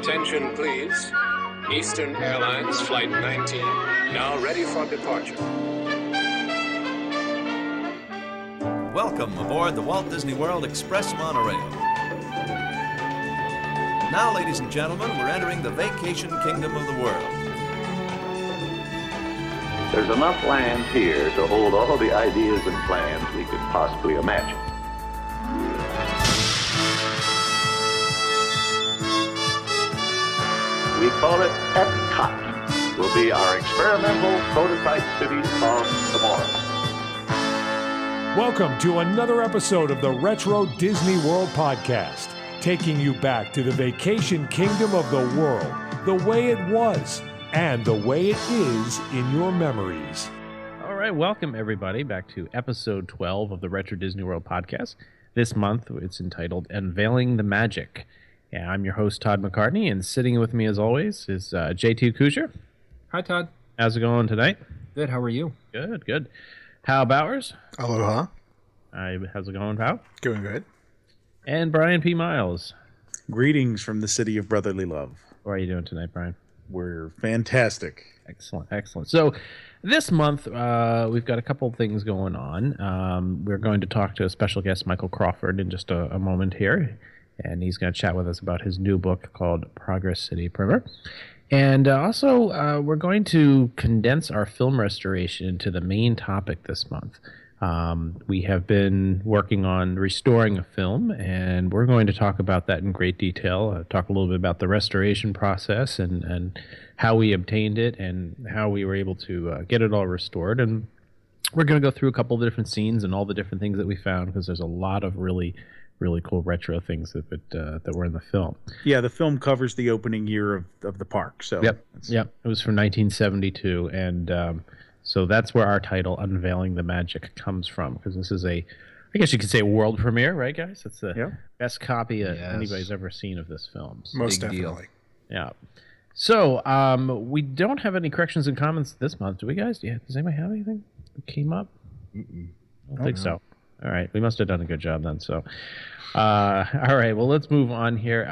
Attention, please. Eastern Airlines Flight 19, now ready for departure. Welcome aboard the Walt Disney World Express Monorail. Now, ladies and gentlemen, we're entering the vacation kingdom of the world. There's enough land here to hold all the ideas and plans we could possibly imagine. We call it EPCOT. Will be our experimental prototype city of tomorrow. Welcome to another episode of the Retro Disney World podcast, taking you back to the vacation kingdom of the world, the way it was, and the way it is in your memories. All right, welcome everybody back to episode 12 of the Retro Disney World podcast. This month, it's entitled Unveiling the Magic. Yeah, I'm your host, Todd McCartney, and sitting with me, as always, is J2 Kucher. Hi, Todd. How's it going tonight? Good. How are you? Good, good. Hal Bowers. Aloha. Hi, how's it going, pal? Going good. And Brian P. Miles. Greetings from the city of brotherly love. How are you doing tonight, Brian? We're fantastic. Excellent, excellent. So this month, we've got a couple things going on. We're going to talk to a special guest, Michael Crawford, in just a moment here. And he's going to chat with us about his new book called Progress City Primer. And also, we're going to condense our film restoration into the main topic this month. We have been working on restoring a film, and we're going to talk about that in great detail, talk a little bit about the restoration process and how we obtained it and how we were able to get it all restored. And we're going to go through a couple of different scenes and all the different things that we found, because there's a lot of really cool retro things that were in the film. Yeah, the film covers the opening year of the park. So Yep. It was from 1972, and so that's where our title, Unveiling the Magic, comes from, because this is I guess you could say, a world premiere, right, guys? It's the best copy that anybody's ever seen of this film. So most Big definitely. deal. Yeah. So we don't have any corrections and comments this month, do we, guys? Does anybody have anything that came up? I don't think so. All right, we must have done a good job then. So, all right, well, let's move on here.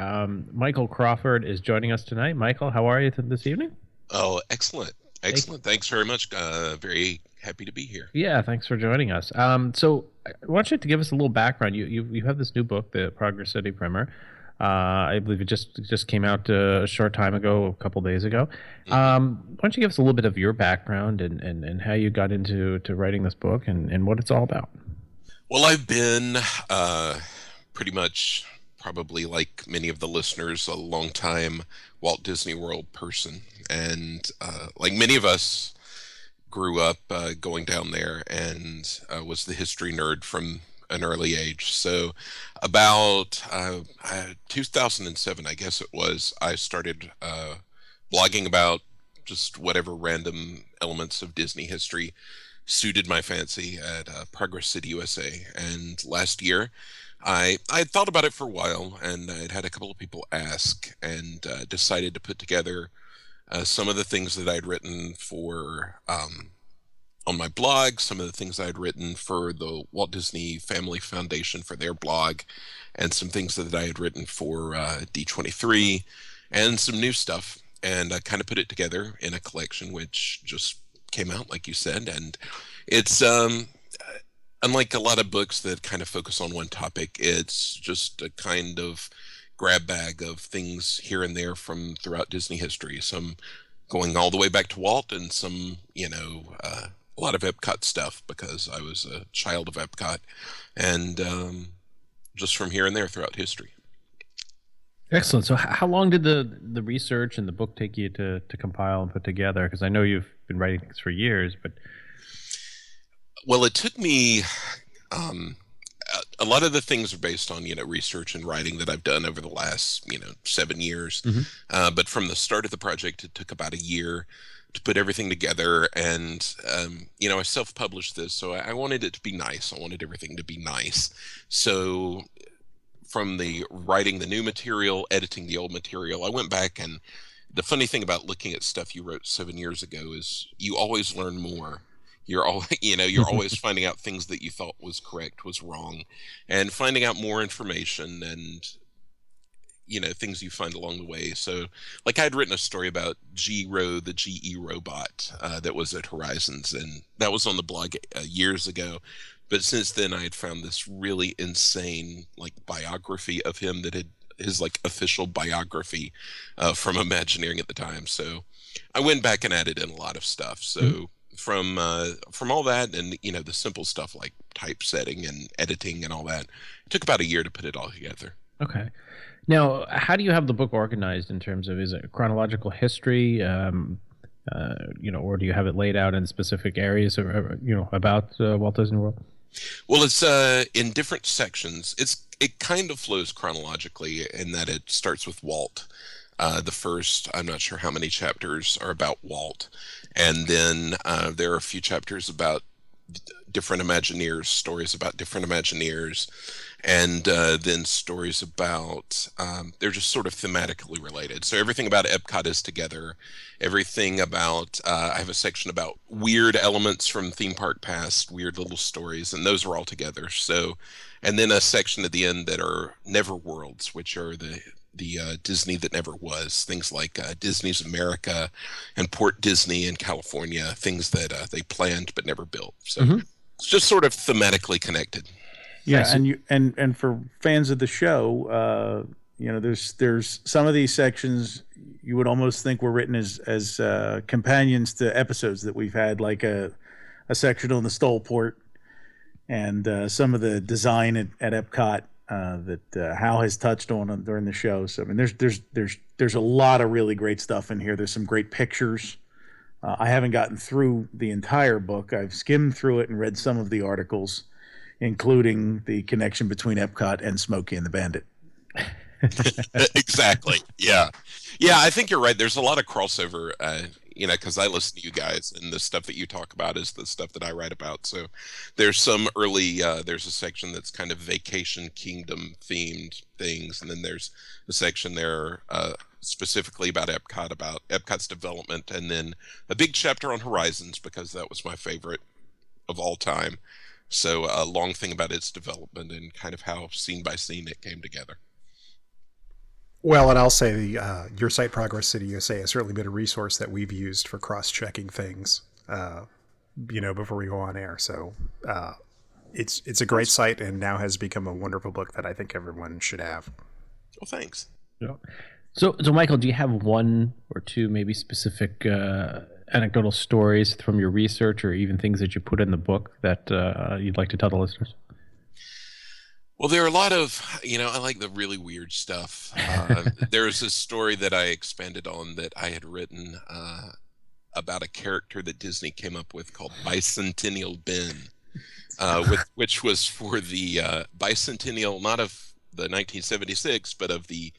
Michael Crawford is joining us tonight. Michael, how are you this evening? Oh, excellent. Thanks very much. Very happy to be here. Yeah, thanks for joining us. So I want you to give us a little background. You have this new book, the Progress City Primer. I believe it just came out a short time ago, a couple days ago. Why don't you give us a little bit of your background and how you got into writing this book and what it's all about? Well, I've been pretty much, probably like many of the listeners, a longtime Walt Disney World person. And like many of us, grew up going down there and was the history nerd from an early age. So about 2007, I guess it was, I started blogging about just whatever random elements of Disney history suited my fancy at Progress City, USA. And last year, I had thought about it for a while, and I'd had a couple of people ask, and decided to put together some of the things that I'd written for on my blog, some of the things I'd written for the Walt Disney Family Foundation for their blog, and some things that I had written for D23, and some new stuff. And I kind of put it together in a collection, which just came out, like you said. And it's unlike a lot of books that kind of focus on one topic, it's just a kind of grab bag of things here and there from throughout Disney history, some going all the way back to Walt, and some, a lot of EPCOT stuff, because I was a child of EPCOT, and just from here and there throughout history. Excellent. So how long did the research and the book take you to compile and put together? Because I know you've been writing things for years, but... Well, it took me... a lot of the things are based on, research and writing that I've done over the last, 7 years. Mm-hmm. But from the start of the project, it took about a year to put everything together. And, I self-published this, so I wanted it to be nice. I wanted everything to be nice. So from the writing the new material, editing the old material, I went back, and the funny thing about looking at stuff you wrote 7 years ago is you always learn more. You're always finding out things that you thought was correct was wrong, and finding out more information. And things you find along the way. So, like, I had written a story about G-Ro, the GE robot that was at Horizons, and that was on the blog years ago. But since then, I had found this really insane, like, biography of him that had his, like, official biography from Imagineering at the time. So I went back and added in a lot of stuff. So from all that and, the simple stuff like typesetting and editing and all that, it took about a year to put it all together. Okay. Now, how do you have the book organized in terms of, is it chronological history, or do you have it laid out in specific areas, about Walt Disney World? Well, it's in different sections. It kind of flows chronologically in that it starts with Walt. The first, I'm not sure how many chapters are about Walt. And then there are a few chapters about different Imagineers, stories about different Imagineers, and then stories about, they're just sort of thematically related. So everything about EPCOT is together. Everything about, I have a section about weird elements from theme park past, weird little stories, and those are all together. So, and then a section at the end that are never worlds, which are the Disney that never was, things like Disney's America and Port Disney in California, things that they planned but never built. So it's just sort of thematically connected. Yeah, and for fans of the show, there's some of these sections you would almost think were written as companions to episodes that we've had, like a section on the Stoleport and some of the design at Epcot that Hal has touched on during the show. So I mean, there's a lot of really great stuff in here. There's some great pictures. I haven't gotten through the entire book. I've skimmed through it and read some of the articles, including the connection between Epcot and Smokey and the Bandit. Exactly. Yeah. I think you're right. There's a lot of crossover. Because I listen to you guys, and the stuff that you talk about is the stuff that I write about. So there's some early, there's a section that's kind of Vacation Kingdom themed things, and then there's a section there specifically about Epcot's development, and then a big chapter on Horizons, because that was my favorite of all time. So a long thing about its development and kind of how scene by scene it came together. Well, and I'll say your site, Progress City USA, has certainly been a resource that we've used for cross-checking things, before we go on air. So it's a great site and now has become a wonderful book that I think everyone should have. Well, thanks. Yeah. So Michael, do you have one or two maybe specific anecdotal stories from your research, or even things that you put in the book that you'd like to tell the listeners? Well, there are a lot of, I like the really weird stuff. There's a story that I expanded on that I had written about a character that Disney came up with called Bicentennial Ben, which was for the bicentennial, not of the 1976, but of the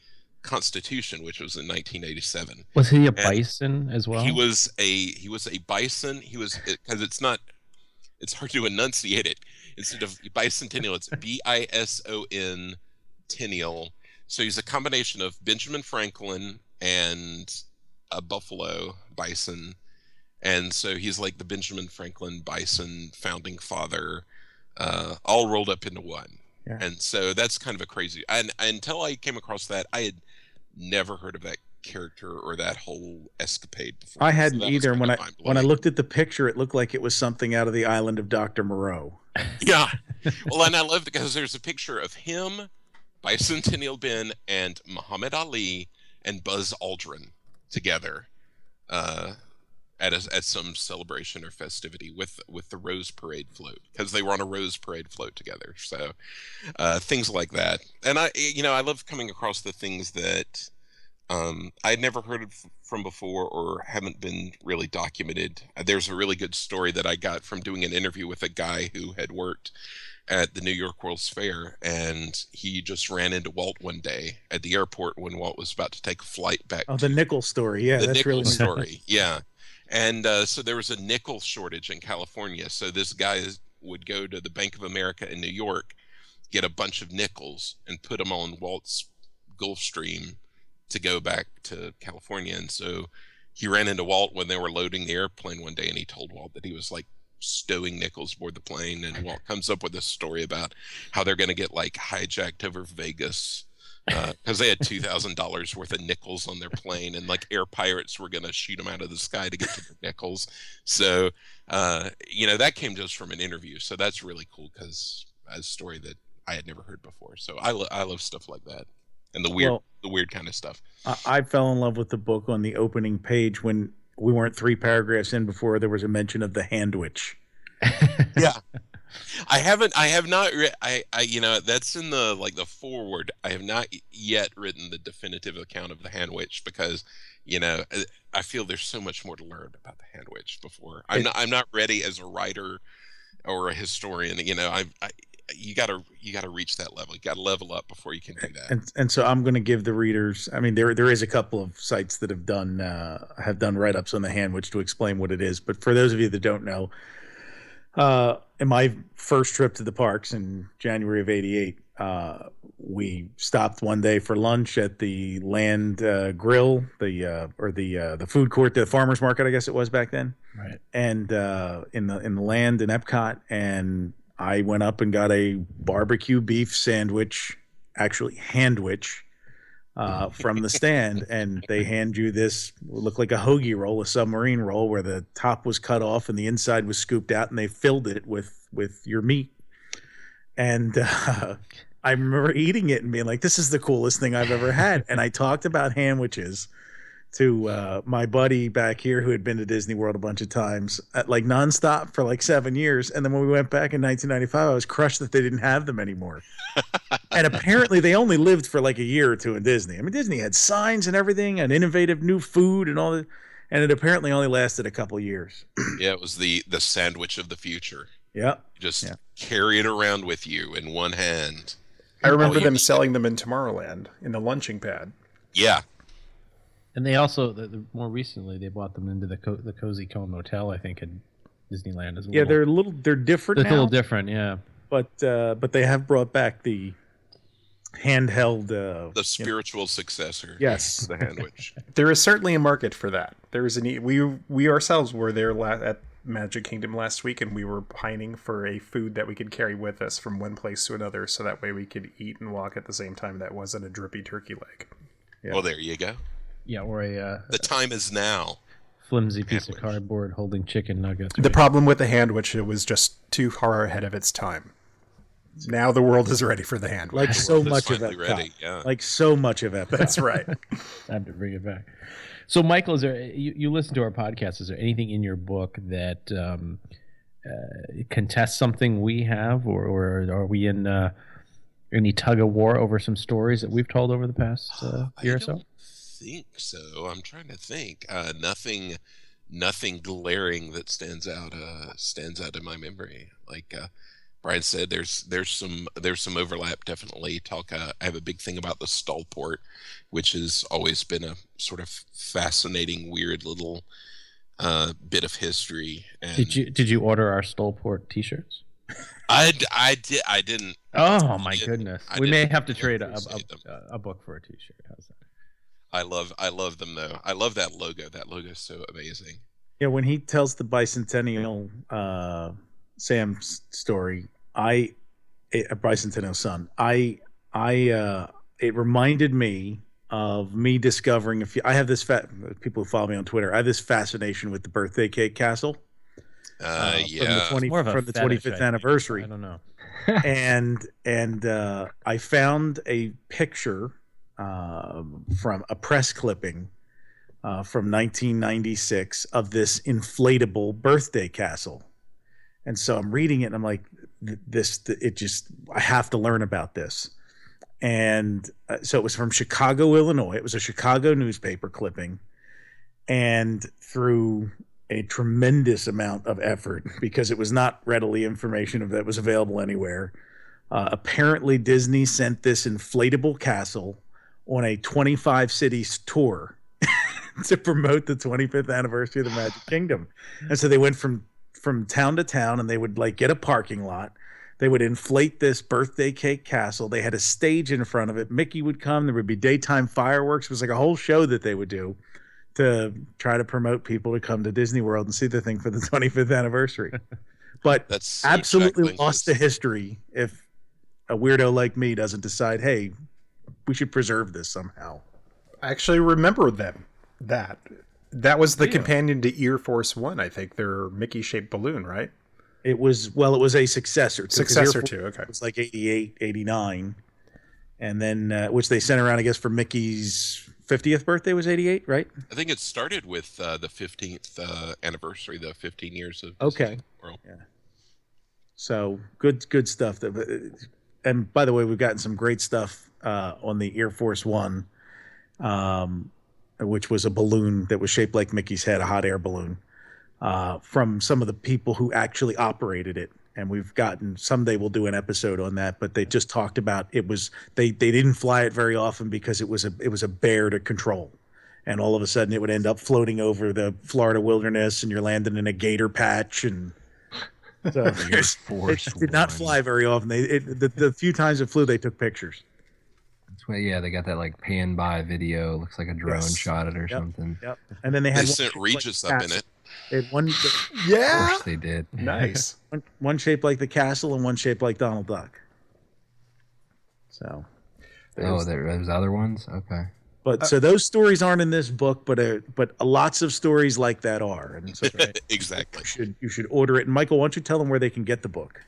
Constitution, which was in 1987. Was he a bison as well? He was a bison. He was, because it's hard to enunciate it. Instead of bicentennial, it's BISON tennial. So he's a combination of Benjamin Franklin and a buffalo bison. And so he's like the Benjamin Franklin bison founding father, all rolled up into one. Yeah. And so that's kind of a crazy, and until I came across that, I had never heard of that character or that whole escapade before. I hadn't either. When I looked at the picture, it looked like it was something out of the Island of Dr. Moreau. Yeah. Well, and I loved it because there's a picture of him, Bicentennial Ben, and Muhammad Ali and Buzz Aldrin together at some celebration or festivity with the Rose Parade float, because they were on a Rose Parade float together. So things like that. And I love coming across the things that I'd never heard of from before or haven't been really documented. There's a really good story that I got from doing an interview with a guy who had worked at the New York World's Fair, and he just ran into Walt one day at the airport when Walt was about to take a flight back. Oh, the nickel story. Yeah, that's nickel really story. Yeah. And so there was a nickel shortage in California. So this guy would go to the Bank of America in New York, get a bunch of nickels, and put them on Walt's Gulfstream to go back to California. And so he ran into Walt when they were loading the airplane one day, and he told Walt that he was like stowing nickels aboard the plane. And Walt comes up with this story about how they're going to get like hijacked over Vegas because they had $2,000 worth of nickels on their plane, and like air pirates were going to shoot them out of the sky to get to the nickels. So, that came just from an interview. So that's really cool because a story that I had never heard before. So I love stuff like that and the weird kind of stuff. I fell in love with the book on the opening page when we weren't 3 paragraphs in before there was a mention of the handwich. Yeah. I have not read, that's in the foreword. I have not yet written the definitive account of the handwich because, I feel there's so much more to learn about the handwich before. I'm not ready as a writer or a historian. You gotta reach that level. You gotta level up before you can do that. And so I'm going to give the readers. I mean, there is a couple of sites that have done write-ups on the handwich to explain what it is. But for those of you that don't know, in my first trip to the parks in January of '88, we stopped one day for lunch at the Land Grill, the food court, the farmers market, I guess it was back then. Right. And in the Land in Epcot, and I went up and got a barbecue beef sandwich, actually handwich, from the stand, and they hand you this, looked like a hoagie roll, a submarine roll, where the top was cut off and the inside was scooped out, and they filled it with your meat. And I remember eating it and being like, this is the coolest thing I've ever had. And I talked about handwiches to my buddy back here who had been to Disney World a bunch of times, like nonstop for like 7 years. And then when we went back in 1995, I was crushed that they didn't have them anymore. And apparently they only lived for like a year or two in Disney. I mean, Disney had signs and everything and innovative new food and all that. And it apparently only lasted a couple years. Yeah, it was the sandwich of the future. Yeah. Just carry it around with you in one hand. I remember them selling them in Tomorrowland in the lunching pad. Yeah. And they also, more recently, they brought them into the Cozy Cone Motel, I think, in Disneyland as well. Yeah, they're different now. A little different, yeah. But they have brought back the handheld. The spiritual successor. Yes. The handwich. There is certainly a market for that. There is a need. We ourselves were there at Magic Kingdom last week, and we were pining for a food that we could carry with us from one place to another, so that way we could eat and walk at the same time. That wasn't a drippy turkey leg. Yeah. Well, there you go. Yeah, or the time is now. Flimsy piece of cardboard holding chicken nuggets. The problem with the handwich, it was just too far ahead of its time. Now the world is ready for the handwich. Like so much of Epcot. Yeah. Like so much of Epcot. That's right. Time to bring it back. So, Michael, is there you listen to our podcast? Is there anything in your book that contests something we have, or are we in any tug of war over some stories that we've told over the past year or so? Think so. I'm trying to think. Nothing glaring that stands out in my memory. Like Brian said, there's some overlap, definitely. I have a big thing about the Stallport, which has always been a sort of fascinating, weird little bit of history. And did you order our Stallport T-shirts? I didn't. Oh my goodness! We may have to trade a book for a T-shirt. How's that? I love them though. I love that logo. That logo is so amazing. Yeah, when he tells the bicentennial Sam's story, bicentennial son, it reminded me of me discovering I have this people who follow me on Twitter. I have this fascination with the birthday cake castle. Yeah, from the 25th anniversary. I don't know. and I found a picture from a press clipping from 1996 of this inflatable birthday castle. And so I'm reading it and I'm like, I have to learn about this. And so it was from Chicago, Illinois. It was a Chicago newspaper clipping. And through a tremendous amount of effort, because it was not readily information that was available anywhere, apparently Disney sent this inflatable castle on a 25 cities tour to promote the 25th anniversary of the Magic Kingdom. And so they went from town to town, and they would like get a parking lot. They would inflate this birthday cake castle. They had a stage in front of it. Mickey would come. There would be daytime fireworks. It was like a whole show that they would do to try to promote people to come to Disney World and see the thing for the 25th anniversary. But that's absolutely lost to history if a weirdo like me doesn't decide, hey, should preserve this somehow. I actually remember that was the companion to Air Force One, I think. Their Mickey shaped balloon, right? It was a successor to Okay. It was like 88, 89. And then which they sent around, I guess, for Mickey's 50th birthday was 88, right? I think it started with the 15th anniversary, the 15 years of Okay. Disney World. Yeah. So good stuff. And by the way, we've gotten some great stuff on the Air Force One, which was a balloon that was shaped like Mickey's head, a hot air balloon, from some of the people who actually operated it. And we've gotten, someday we'll do an episode on that, but they just talked about they didn't fly it very often because it was a bear to control. And all of a sudden it would end up floating over the Florida wilderness and you're landing in a gator patch. And so it did not fly very often. The few times it flew, they took pictures. That's why, yeah, they got that like pan by video. Looks like a drone shot it or something. Yep. And then they sent Regis up in it. They had one. Yeah. Of course they did. Nice. One shaped like the castle and one shaped like Donald Duck. So. There's other ones. Okay. But so those stories aren't in this book, but lots of stories like that are. And so Exactly. You should order it. And Michael, why don't you tell them where they can get the book?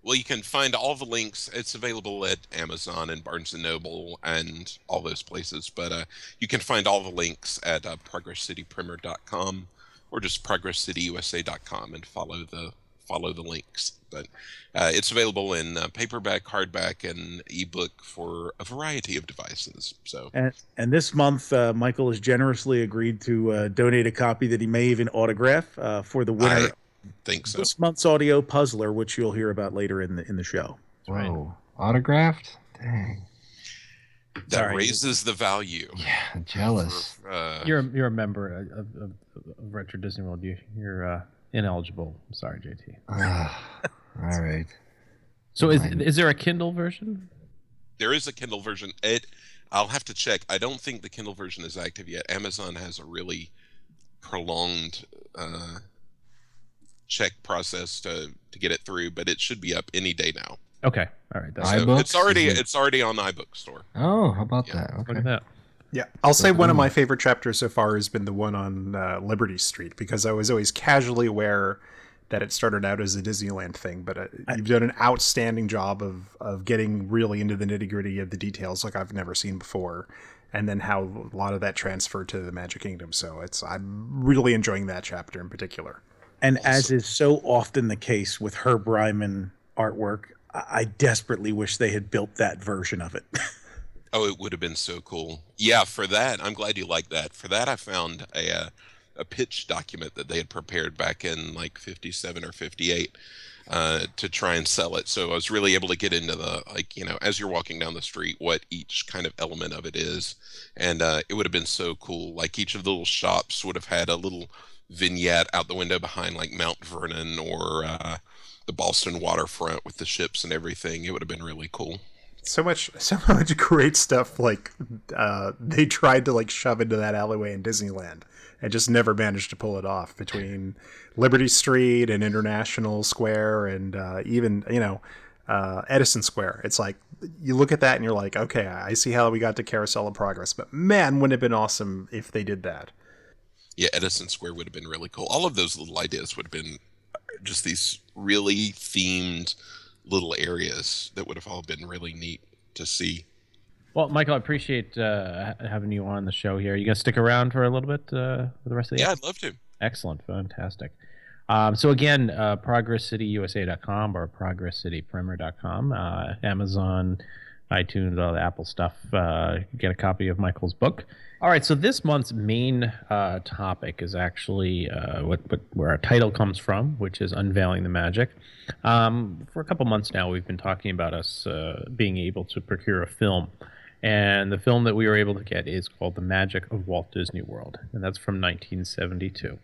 Well, you can find all the links. It's available at Amazon and Barnes & Noble and all those places. But you can find all the links at progresscityprimer.com or just progresscityusa.com and follow the links. But it's available in paperback, hardback, and ebook for a variety of devices. So and this month, Michael has generously agreed to donate a copy that he may even autograph for the winner. Think so. This month's audio puzzler, which you'll hear about later in the show. Whoa, right. Autographed? Dang. That raises the value. Yeah, jealous. You're a member of Retro Disney World. You're ineligible. I'm sorry, JT. All right. So is there a Kindle version? There is a Kindle version. I'll have to check. I don't think the Kindle version is active yet. Amazon has a really prolonged check process to get it through, but it should be up any day now. Okay, all right. So it's already on iBook Store. Oh, how about that? Okay. Look at that. Yeah, I'll say one of my favorite chapters so far has been the one on Liberty Street, because I was always casually aware that it started out as a Disneyland thing, but you've done an outstanding job of getting really into the nitty-gritty of the details like I've never seen before, and then how a lot of that transferred to the Magic Kingdom. So I'm really enjoying that chapter in particular. And as is so often the case with Herb Ryman artwork, I desperately wish they had built that version of it. Oh, it would have been so cool. Yeah, for that, I'm glad you like that. For that, I found a pitch document that they had prepared back in like 57 or 58 to try and sell it. So I was really able to get into the, as you're walking down the street, what each kind of element of it is. And it would have been so cool. Like each of the little shops would have had a little vignette out the window behind like Mount Vernon or the Boston waterfront with the ships and everything. It would have been really cool. So much great stuff. Like they tried to like shove into that alleyway in Disneyland and just never managed to pull it off, between Liberty Street and International Square and even Edison Square. It's like you look at that and you're like, okay, I see how we got to Carousel of Progress, but man, wouldn't it have been awesome if they did that. Yeah, Edison Square would have been really cool. All of those little ideas would have been just these really themed little areas that would have all been really neat to see. Well, Michael, I appreciate having you on the show here. You going to stick around for a little bit for the rest of the episode? I'd love to. Excellent. Fantastic. So again, progresscityusa.com or progresscityprimer.com, Amazon, iTunes, all the Apple stuff. Get a copy of Michael's book. All right, so this month's main topic is actually where our title comes from, which is Unveiling the Magic. For a couple months now, we've been talking about us being able to procure a film. And the film that we were able to get is called The Magic of Walt Disney World, and that's from 1972.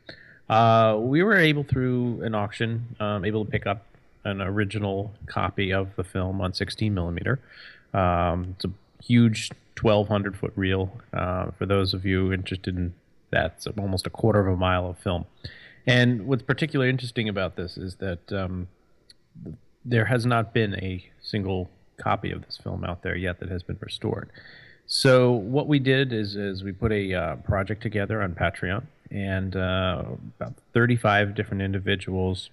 We were able, through an auction, able to pick up an original copy of the film on 16 millimeter. It's a huge 1,200-foot reel. For those of you interested in that, it's almost a quarter of a mile of film. And what's particularly interesting about this is that there has not been a single copy of this film out there yet that has been restored. So what we did is we put a project together on Patreon, and about 35 different individuals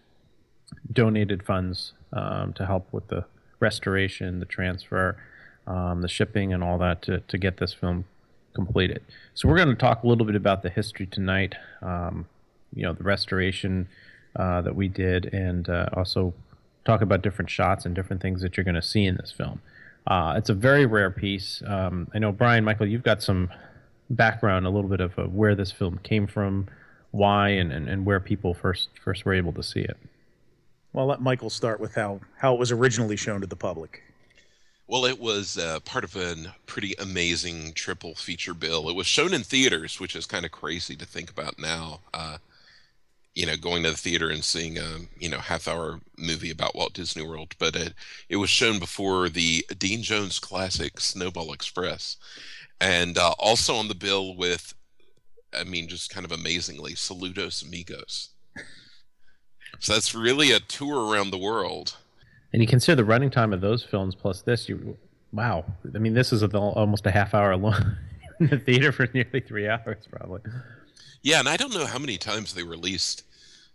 donated funds to help with the restoration, the transfer, the shipping, and all that to get this film completed. So we're going to talk a little bit about the history tonight, the restoration that we did, and also talk about different shots and different things that you're going to see in this film. It's a very rare piece. I know, Brian, Michael, you've got some background, a little bit of where this film came from, why, and where people first were able to see it. Well, let Michael start with how it was originally shown to the public. Well, it was part of a pretty amazing triple feature bill. It was shown in theaters, which is kind of crazy to think about now. Going to the theater and seeing a half-hour movie about Walt Disney World. But it was shown before the Dean Jones classic Snowball Express. And also on the bill with, just kind of amazingly, Saludos Amigos. So that's really a tour around the world. And you consider the running time of those films plus this, wow. This is almost a half hour long in the theater for nearly 3 hours, probably. Yeah, and I don't know how many times they released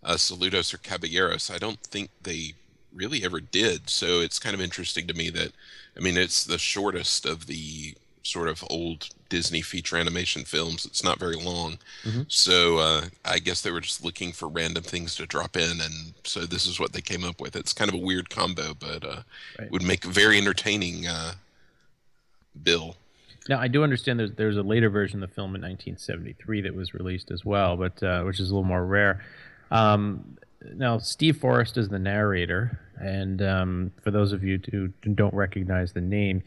Saludos or Caballeros. I don't think they really ever did. So it's kind of interesting to me that, it's the shortest of the sort of old Disney feature animation films. It's not very long. Mm-hmm. So I guess they were just looking for random things to drop in, and so this is what they came up with. It's kind of a weird combo, but It would make a very entertaining bill. Now, I do understand there's a later version of the film in 1973 that was released as well, but which is a little more rare. Now, Steve Forrest is the narrator, and for those of you who don't recognize the name,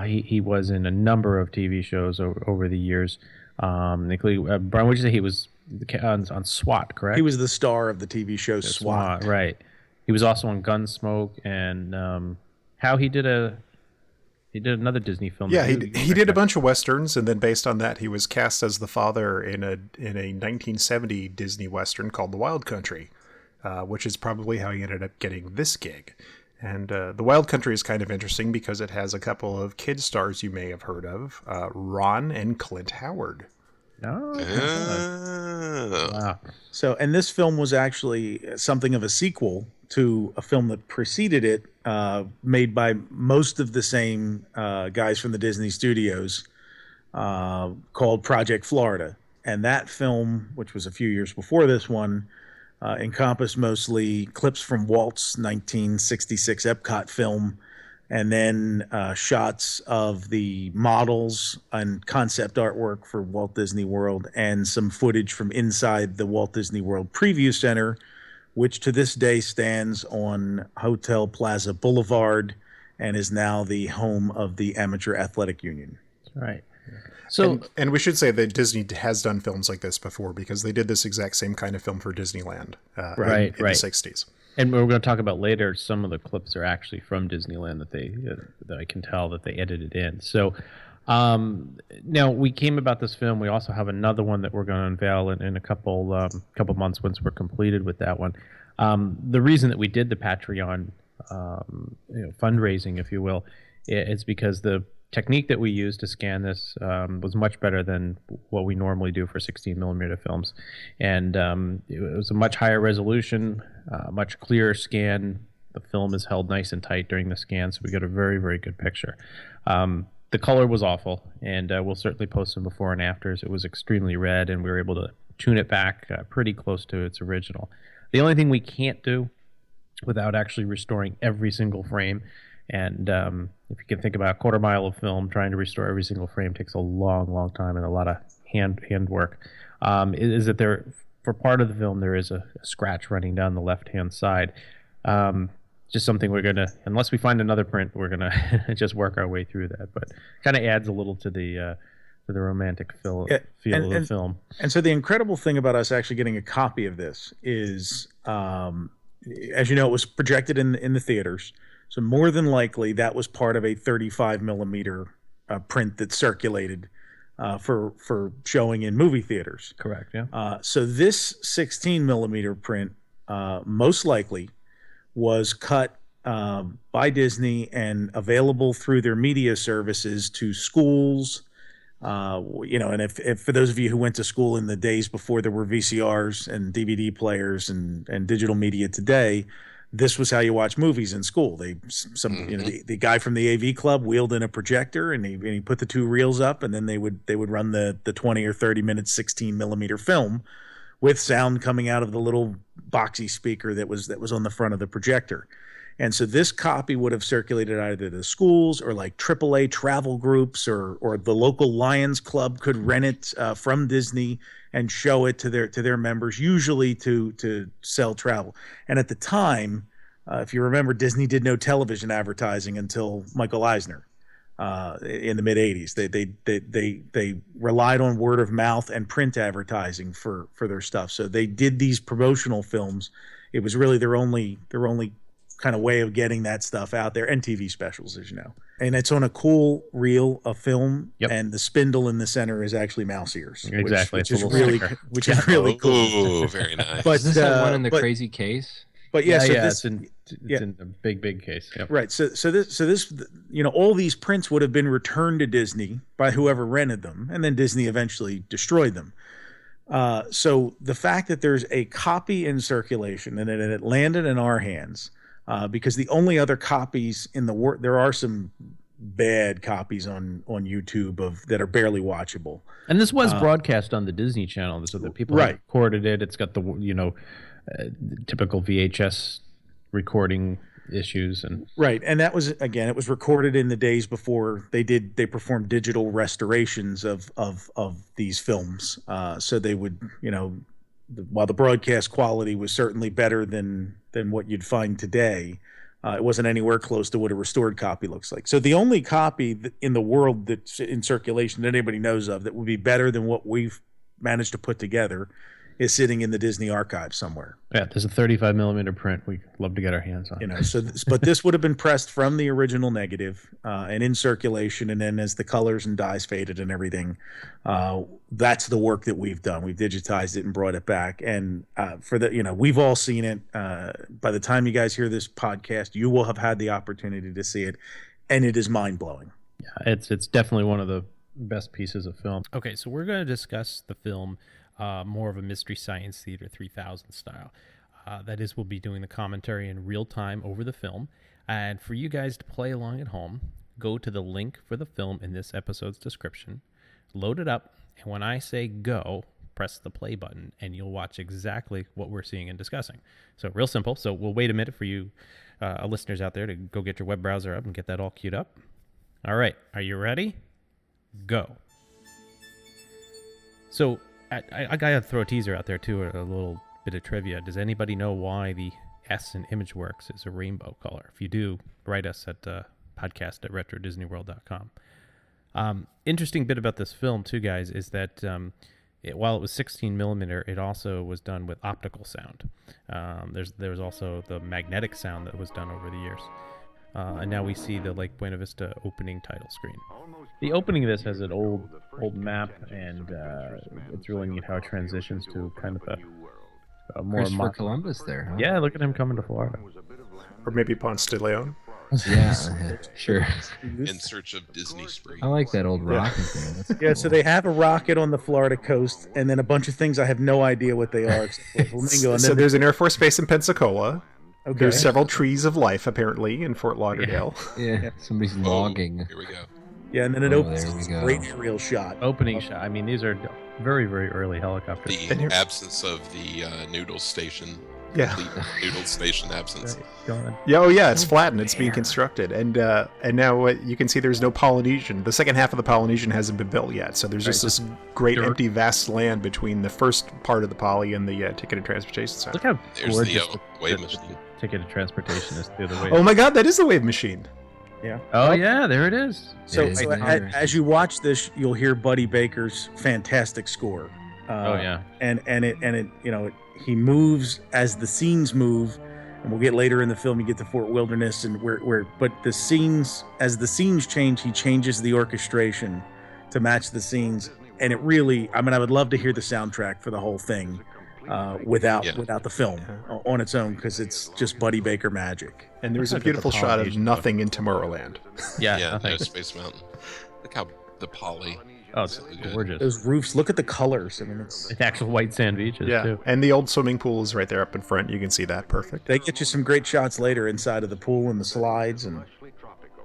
he was in a number of TV shows over the years, including Brian. Would you say he was on SWAT? Correct. He was the star of the TV show SWAT. Right. He was also on Gunsmoke, and he did another Disney film. Yeah, he did a bunch of westerns, and then based on that, he was cast as the father in a 1970 Disney western called The Wild Country, which is probably how he ended up getting this gig. And The Wild Country is kind of interesting because it has a couple of kid stars you may have heard of, Ron and Clint Howard. Oh, wow. So, and this film was actually something of a sequel to a film that preceded it, made by most of the same guys from the Disney studios, called Project Florida. And that film, which was a few years before this one, encompassed mostly clips from Walt's 1966 EPCOT film, and then shots of the models and concept artwork for Walt Disney World, and some footage from inside the Walt Disney World Preview Center, which to this day stands on Hotel Plaza Boulevard and is now the home of the Amateur Athletic Union. Right. So, and we should say that Disney has done films like this before, because they did this exact same kind of film for Disneyland in the 60s. And we're going to talk about later, some of the clips are actually from Disneyland that I can tell that they edited in. So now we came about this film. We also have another one that we're going to unveil in a couple months once we're completed with that one. The reason that we did the Patreon fundraising, if you will, is because the technique that we used to scan this was much better than what we normally do for 16 millimeter films, and it was a much higher resolution, much clearer scan. The film is held nice and tight during the scan, so we got a very, very good picture. The color was awful, and we'll certainly post some before and afters. It was extremely red, and we were able to tune it back pretty close to its original. The only thing we can't do without actually restoring every single frame, and if you can think about a quarter mile of film, trying to restore every single frame takes a long, long time and a lot of hand work. Is that there, for part of the film, there is a scratch running down the left-hand side. Just something we're going to, unless we find another print, we're going to just work our way through that. But kind of adds a little to the romantic feel of the film. And so the incredible thing about us actually getting a copy of this is, as you know, it was projected in the theaters. So more than likely, that was part of a 35 millimeter print that circulated for showing in movie theaters. Correct, yeah. So this 16 millimeter print most likely was cut by Disney and available through their media services to schools. And if for those of you who went to school in the days before there were VCRs and DVD players and digital media today, this was how you watch movies in school. The guy from the AV club wheeled in a projector and he put the 2 reels up, and then they would run the 20 or 30 minute 16 millimeter film with sound coming out of the little boxy speaker that was on the front of the projector. And so this copy would have circulated either to schools or like AAA travel groups, or the local Lions Club could rent it from Disney and show it to their members, usually to sell travel. And at the time, if you remember, Disney did no television advertising until Michael Eisner in the mid '80s. They relied on word of mouth and print advertising for their stuff. So they did these promotional films. It was really their only kind of way of getting that stuff out there, and TV specials, as you know. And it's on a cool reel of film, and the spindle in the center is actually mouse ears. Exactly. Which is really cool. Oh, very nice. But is this that one in the crazy case? But it's in a big case. Yep. Right. So this, all these prints would have been returned to Disney by whoever rented them, and then Disney eventually destroyed them. So the fact that there's a copy in circulation and that it landed in our hands, because the only other copies in the world, there are some bad copies on YouTube that are barely watchable. And this was broadcast on the Disney Channel, so that people recorded it. It's got the typical VHS recording issues and and that was, again, it was recorded in the days before they performed digital restorations of these films. So they would, while the broadcast quality was certainly better than what you'd find today, it wasn't anywhere close to what a restored copy looks like. So the only copy in the world that's in circulation that anybody knows of that would be better than what we've managed to put together is sitting in the Disney archive somewhere. Yeah, there's a 35 millimeter print we'd love to get our hands on. But this would have been pressed from the original negative and in circulation, and then as the colors and dyes faded and everything, that's the work that we've done. We've digitized it and brought it back, and we've all seen it. By the time you guys hear this podcast, you will have had the opportunity to see it, and it is mind blowing. Yeah, it's definitely one of the best pieces of film. Okay, so we're going to discuss the film. More of a Mystery Science Theater 3000 style. That is, we'll be doing the commentary in real time over the film. And for you guys to play along at home, go to the link for the film in this episode's description, load it up, and when I say go, press the play button, and you'll watch exactly what we're seeing and discussing. So real simple. So we'll wait a minute for you listeners out there to go get your web browser up and get that all queued up. All right, are you ready? Go. So I gotta throw a teaser out there too, a little bit of trivia. Does anybody know why the S in ImageWorks is a rainbow color? If you do, write us at podcast@retrodisneyworld.com. Interesting bit about this film too, guys, is that while it was 16 millimeter, it also was done with optical sound. There was also the magnetic sound that was done over the years. And now we see the Lake Buena Vista opening title screen. The opening of this has an old map, and it's really neat how it transitions to kind of a more Christopher Columbus there. Huh? Yeah, look at him coming to Florida. Or maybe Ponce de Leon. Yeah, sure. In search of Disney Springs. I like that old rocket thing. That's cool. So they have a rocket on the Florida coast, and then a bunch of things I have no idea what they are. Flamingo, and so there's an Air Force Base in Pensacola. Okay. There's several trees of life, apparently, in Fort Lauderdale. Yeah. Somebody's logging. Here we go. Yeah, and then it opens. There we go. Great aerial shot. Opening shot. I mean, these are very, very early helicopters. The absence of the noodle station. Yeah. The noodle station absence. Yeah, oh yeah, it's flattened. It's being constructed, and now you can see there's no Polynesian. The second half of the Polynesian hasn't been built yet, so there's just this great empty, vast land between the first part of the Poly and the Ticket and Transportation Center. Look how gorgeous the wave machine. Ticket and Transportation is the other way. Oh my God, that is the wave machine. Yeah. Oh yeah, there it is. So as you watch this, you'll hear Buddy Baker's fantastic score. And he moves as the scenes move, and we'll get later in the film. You get to Fort Wilderness, and but the scenes, as the scenes change, he changes the orchestration to match the scenes, and it really, I mean, I would love to hear the soundtrack for the whole thing. without the film on its own, because it's just Buddy Baker magic. And there's a beautiful shot of nothing in Tomorrowland. Yeah, no Space Mountain. Look how the poly. Oh, it's gorgeous. Those roofs, look at the colors. I mean, it's actual white sand beaches too. And the old swimming pool is right there up in front. You can see that perfect. They get you some great shots later inside of the pool and the slides. And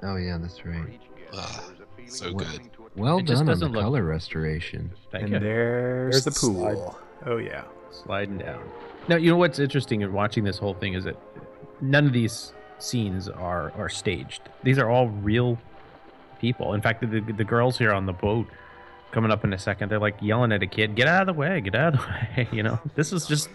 oh yeah, that's right. So good. Well done on the color restoration. Thank you. There's the pool. Oh yeah, sliding down. Now you know what's interesting in watching this whole thing is that none of these scenes are staged. These are all real people. In fact, the girls here on the boat coming up in a second, they're like yelling at a kid, "Get out of the way! Get out of the way!" You know, this is just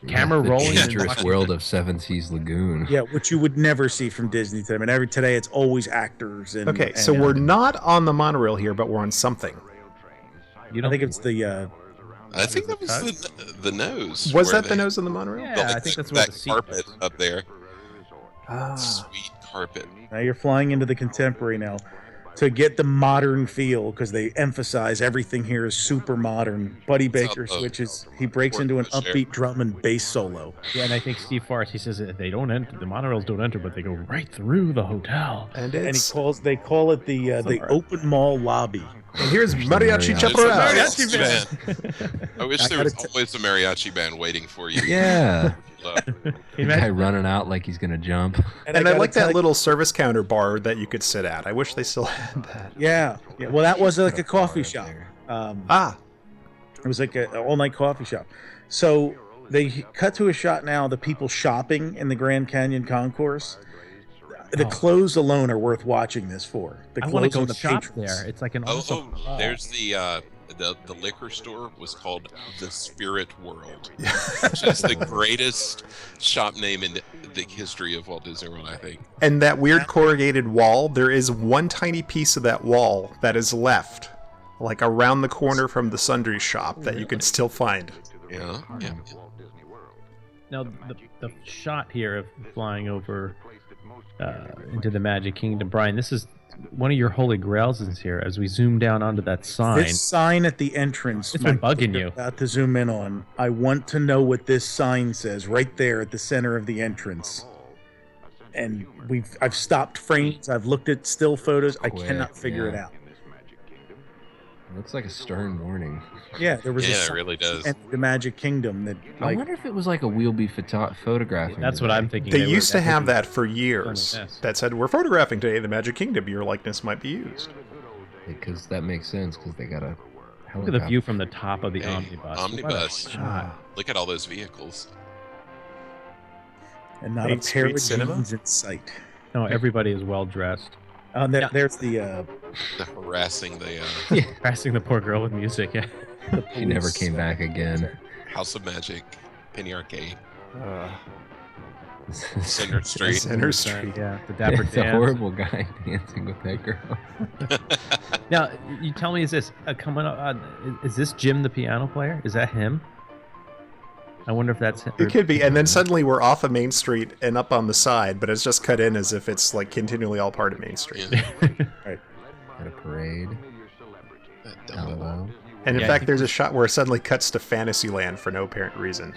camera rolling. The dangerous world of Seven Seas Lagoon. Yeah, which you would never see from Disney. I mean, today it's always actors. And, so we're not on the monorail here, but we're on something. I think it's the. I think that was the nose. Was that the nose on the monorail? Yeah, I think that's what that carpet up there. Sweet carpet. Now you're flying into the contemporary now to get the modern feel, because they emphasize everything here is super modern. Buddy Baker switches. He breaks into an upbeat drum and bass solo. Yeah, and I think Steve Forrest, he says they don't enter. The monorails don't enter, but they go right through the hotel. And they call it the open mall lobby. And here's Mariachi Chaparral. Mariachi band. I wish there was always a mariachi band waiting for you. Yeah. The guy running out like he's gonna jump. And I like that little service counter bar that you could sit at. I wish they still had that. Yeah. Well, that was like a coffee shop. It was like an all-night coffee shop. So they cut to a shot now. The people shopping in the Grand Canyon concourse. The clothes alone are worth watching this for. I want to go shop there. It's like an awesome. There's the liquor store was called the Spirit World, which is the greatest shop name in the history of Walt Disney World, I think. And that weird corrugated wall, there is one tiny piece of that wall that is left, like around the corner from the sundry shop, that you can still find. Yeah. Now, the shot here of flying over into the Magic Kingdom, Brian, this is one of your holy grails is here as we zoom down onto that sign. This sign at the entrance. It's been bugging you. About to zoom in on. I want to know what this sign says right there at the center of the entrance. And I've stopped frames. I've looked at still photos. I cannot figure it out. It looks like a stern warning. Yeah, there was a it really does. The Magic Kingdom that. I wonder if it was like a we'll be photographing. That's what I'm thinking. They used to have that for years. That said, we're photographing today in the Magic Kingdom. Your likeness might be used. Because that makes sense. Because they got a helicopter. Look at the view from the top of the omnibus. Omnibus. Look at all those vehicles. And not a pair of jeans in sight. No, everybody is well dressed. There's the harassing harassing the poor girl with music. Yeah. She never came back again. House of Magic, Penny Arcade, Center Street. Yeah, the Dapper It's a horrible guy dancing with that girl. Now, you tell me, is this coming up? Is this Jim the piano player? Is that him? I wonder if that's him. It could be, and then suddenly we're off of Main Street and up on the side, but it's just cut in as if it's like continually all part of Main Street. Right. At a parade. Hello. And in fact, there's a shot where it suddenly cuts to Fantasyland for no apparent reason.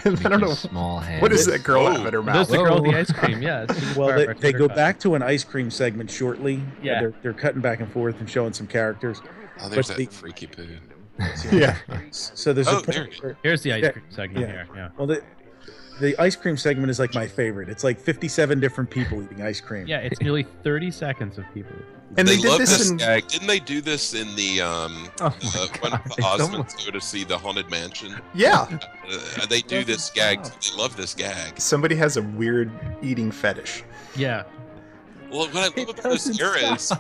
I don't know. Small hand. What does that girl have in her mouth? There's the girl with the ice cream. Yeah. Well, they go back to an ice cream segment shortly. Yeah. They're cutting back and forth and showing some characters. Oh, there's that freaky poo. Yeah. So there's here's the ice cream segment here. Yeah. Well, the ice cream segment is like my favorite. It's like 57 different people eating ice cream. Yeah, it's nearly 30 seconds of people. And they did love this gag. Didn't they do this in the when the Osmonds go to see the Haunted Mansion? Yeah. They do this gag. They love this gag. Somebody has a weird eating fetish. Yeah. Well, what I love about this era is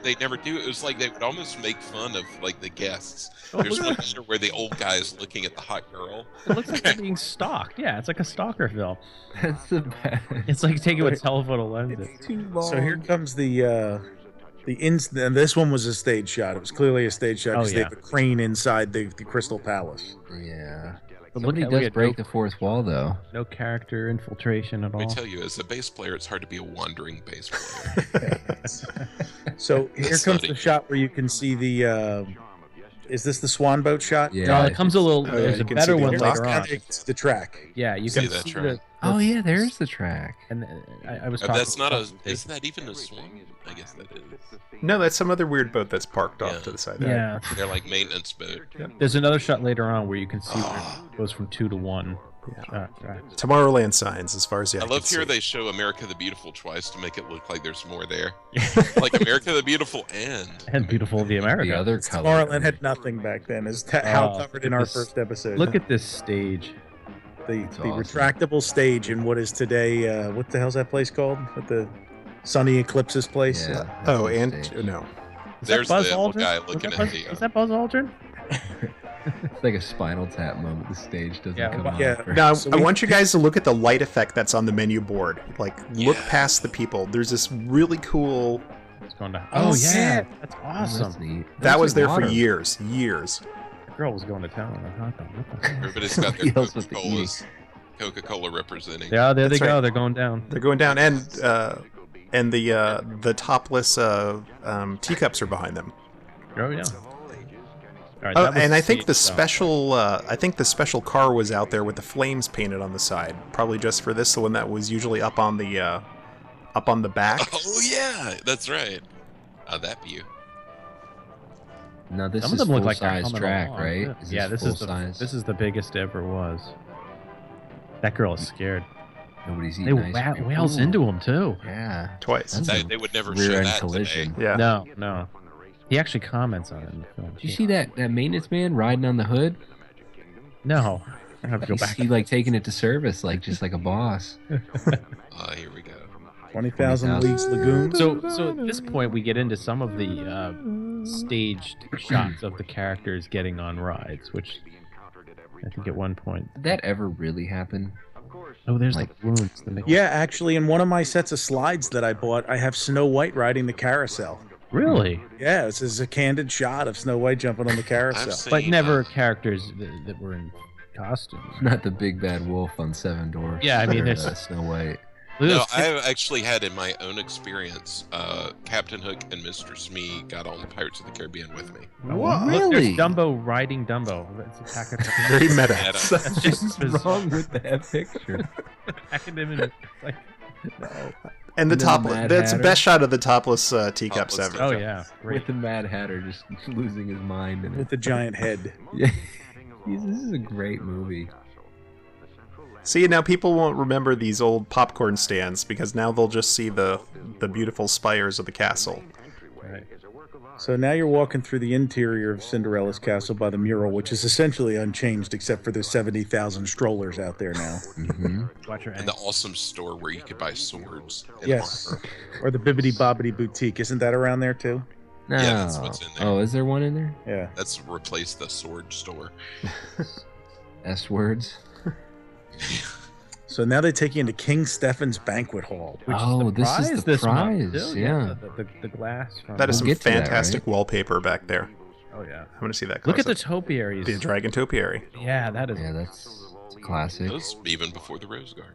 they never do it. It was like they would almost make fun of like the guests. There's one picture where the old guy is looking at the hot girl. It looks like they're being stalked. Yeah, it's like a stalker film. That's the best. It's like taking with telephoto lenses. It's too long. So here comes and this one was a stage shot. It was clearly a stage shot because they have a crane inside the Crystal Palace. Yeah. But Somebody does break the fourth wall, though. No character infiltration at all. Let me tell you, as a bass player, it's hard to be a wandering bass player. So here comes the shot where you can see the Is this the swan boat shot? Yeah. it comes a little. yeah, There's you a can better see the one dock. later on. It's the track. Yeah, you See can that see track. Oh yeah, there's the track. And I was talking. That's not a. Isn't that even a swan? I guess that is. No, that's some other weird boat that's parked off Yeah. to the side there. Yeah, They're like maintenance boat. there's another shot later on where you can see where it goes from 2 to 1. Right. Tomorrowland signs, as far as the eye I love can here see. they show America the Beautiful twice to make it look like there's more there. Like America the Beautiful and Beautiful the America. The other color. Tomorrowland had nothing back then, as how Oh, covered in our this- first episode. Look at this stage. the awesome. retractable stage in what is today. What the hell's that place called? What the Sunny Eclipses place? Yeah, that's Oh, the and stage. no. Is There's that Buzz the Aldrin? guy Was looking that at Buzz- the. Is that Buzz Aldrin? It's like a Spinal Tap moment. The stage doesn't Yeah, come well, on. yeah. for- Now, So I we- want you guys to look at the light effect that's on the menu board. Like, look Yeah. past the people. There's this really cool. It's going to. Oh, Oh, yeah. yeah. That's Oh, awesome. that's neat. That That's was like there water. for years. Years. The girl was going to town on a hot dog. What the hell? Everybody's got their Somebody else with the Coca-Colas. Coca-Cola representing. Yeah, there That's they go. right. They're going down. They're going down, and the topless teacups are behind them. Oh, yeah. All right, Oh, that was and I think the stage, special car was out there with the flames painted on the side, probably just for this. The one that was usually up on the back. Oh yeah, that's right. That view. Now this Some of is them look full like they're size coming track, along. right? Yeah, this full is the size. this is the biggest it ever was. That girl is scared. Nobody's They eating ice cream. whales Ooh. into him too. Yeah. Twice. That's They a would never rear show end that collision. today. Yeah. No. He actually comments on it in the film. Did you see that maintenance man riding on the hood? No. I have to go He's back. he like taking it to service, like just like a boss. Here we go. 20,000 Leagues Lagoon. So at this point, we get into some of the staged shots of the characters getting on rides, which I think at one point. Did that ever really happen? Oh, there's Like- like balloons. That make... Yeah, actually, in one of my sets of slides that I bought, I have Snow White riding the carousel. Really? Yeah, this is a candid shot of Snow White jumping on the I've carousel. seen, But never characters that were in costumes. Not the big bad wolf on Seven Dwarfs. Yeah, I mean, or, there's- Snow White. Look at No, those- I've actually had in my own experience, Captain Hook and Mr. Smee got on the Pirates of the Caribbean with me. Look, Really? there's Dumbo riding Dumbo. It's a pack of Very meta. That's That's just What's bizarre. wrong with that picture? Academic. Like, no. And the And then top. the Mad That's the Hatter. best shot of the topless teacups Topless ever. Oh yeah, great. With the Mad Hatter just losing his mind in With it. the giant head. Yeah. This is a great movie. See, now people won't remember these old popcorn stands because now they'll just see the beautiful spires of the castle. Right. So now you're walking through the interior of Cinderella's castle by the mural, which is essentially unchanged except for there's 70,000 strollers out there now. Hmm. Watch your And the awesome store where you could buy swords. And Yes. armor. Or the Bibbidi Bobbidi Boutique. Isn't that around there too? No. Yeah, that's what's in there. Oh, is there one in there? Yeah. That's replaced the sword store. S words. So now they take you into King Stephen's Banquet Hall. Which Oh, is the this is prize the this month, prize, too. yeah. The glass from. That is We'll some get to that, fantastic right? wallpaper back there. Oh yeah. I'm going to see that Look at the close-up. topiaries. The dragon topiary. Yeah, that is. Yeah, that's classic. That was even before the Rose Garden.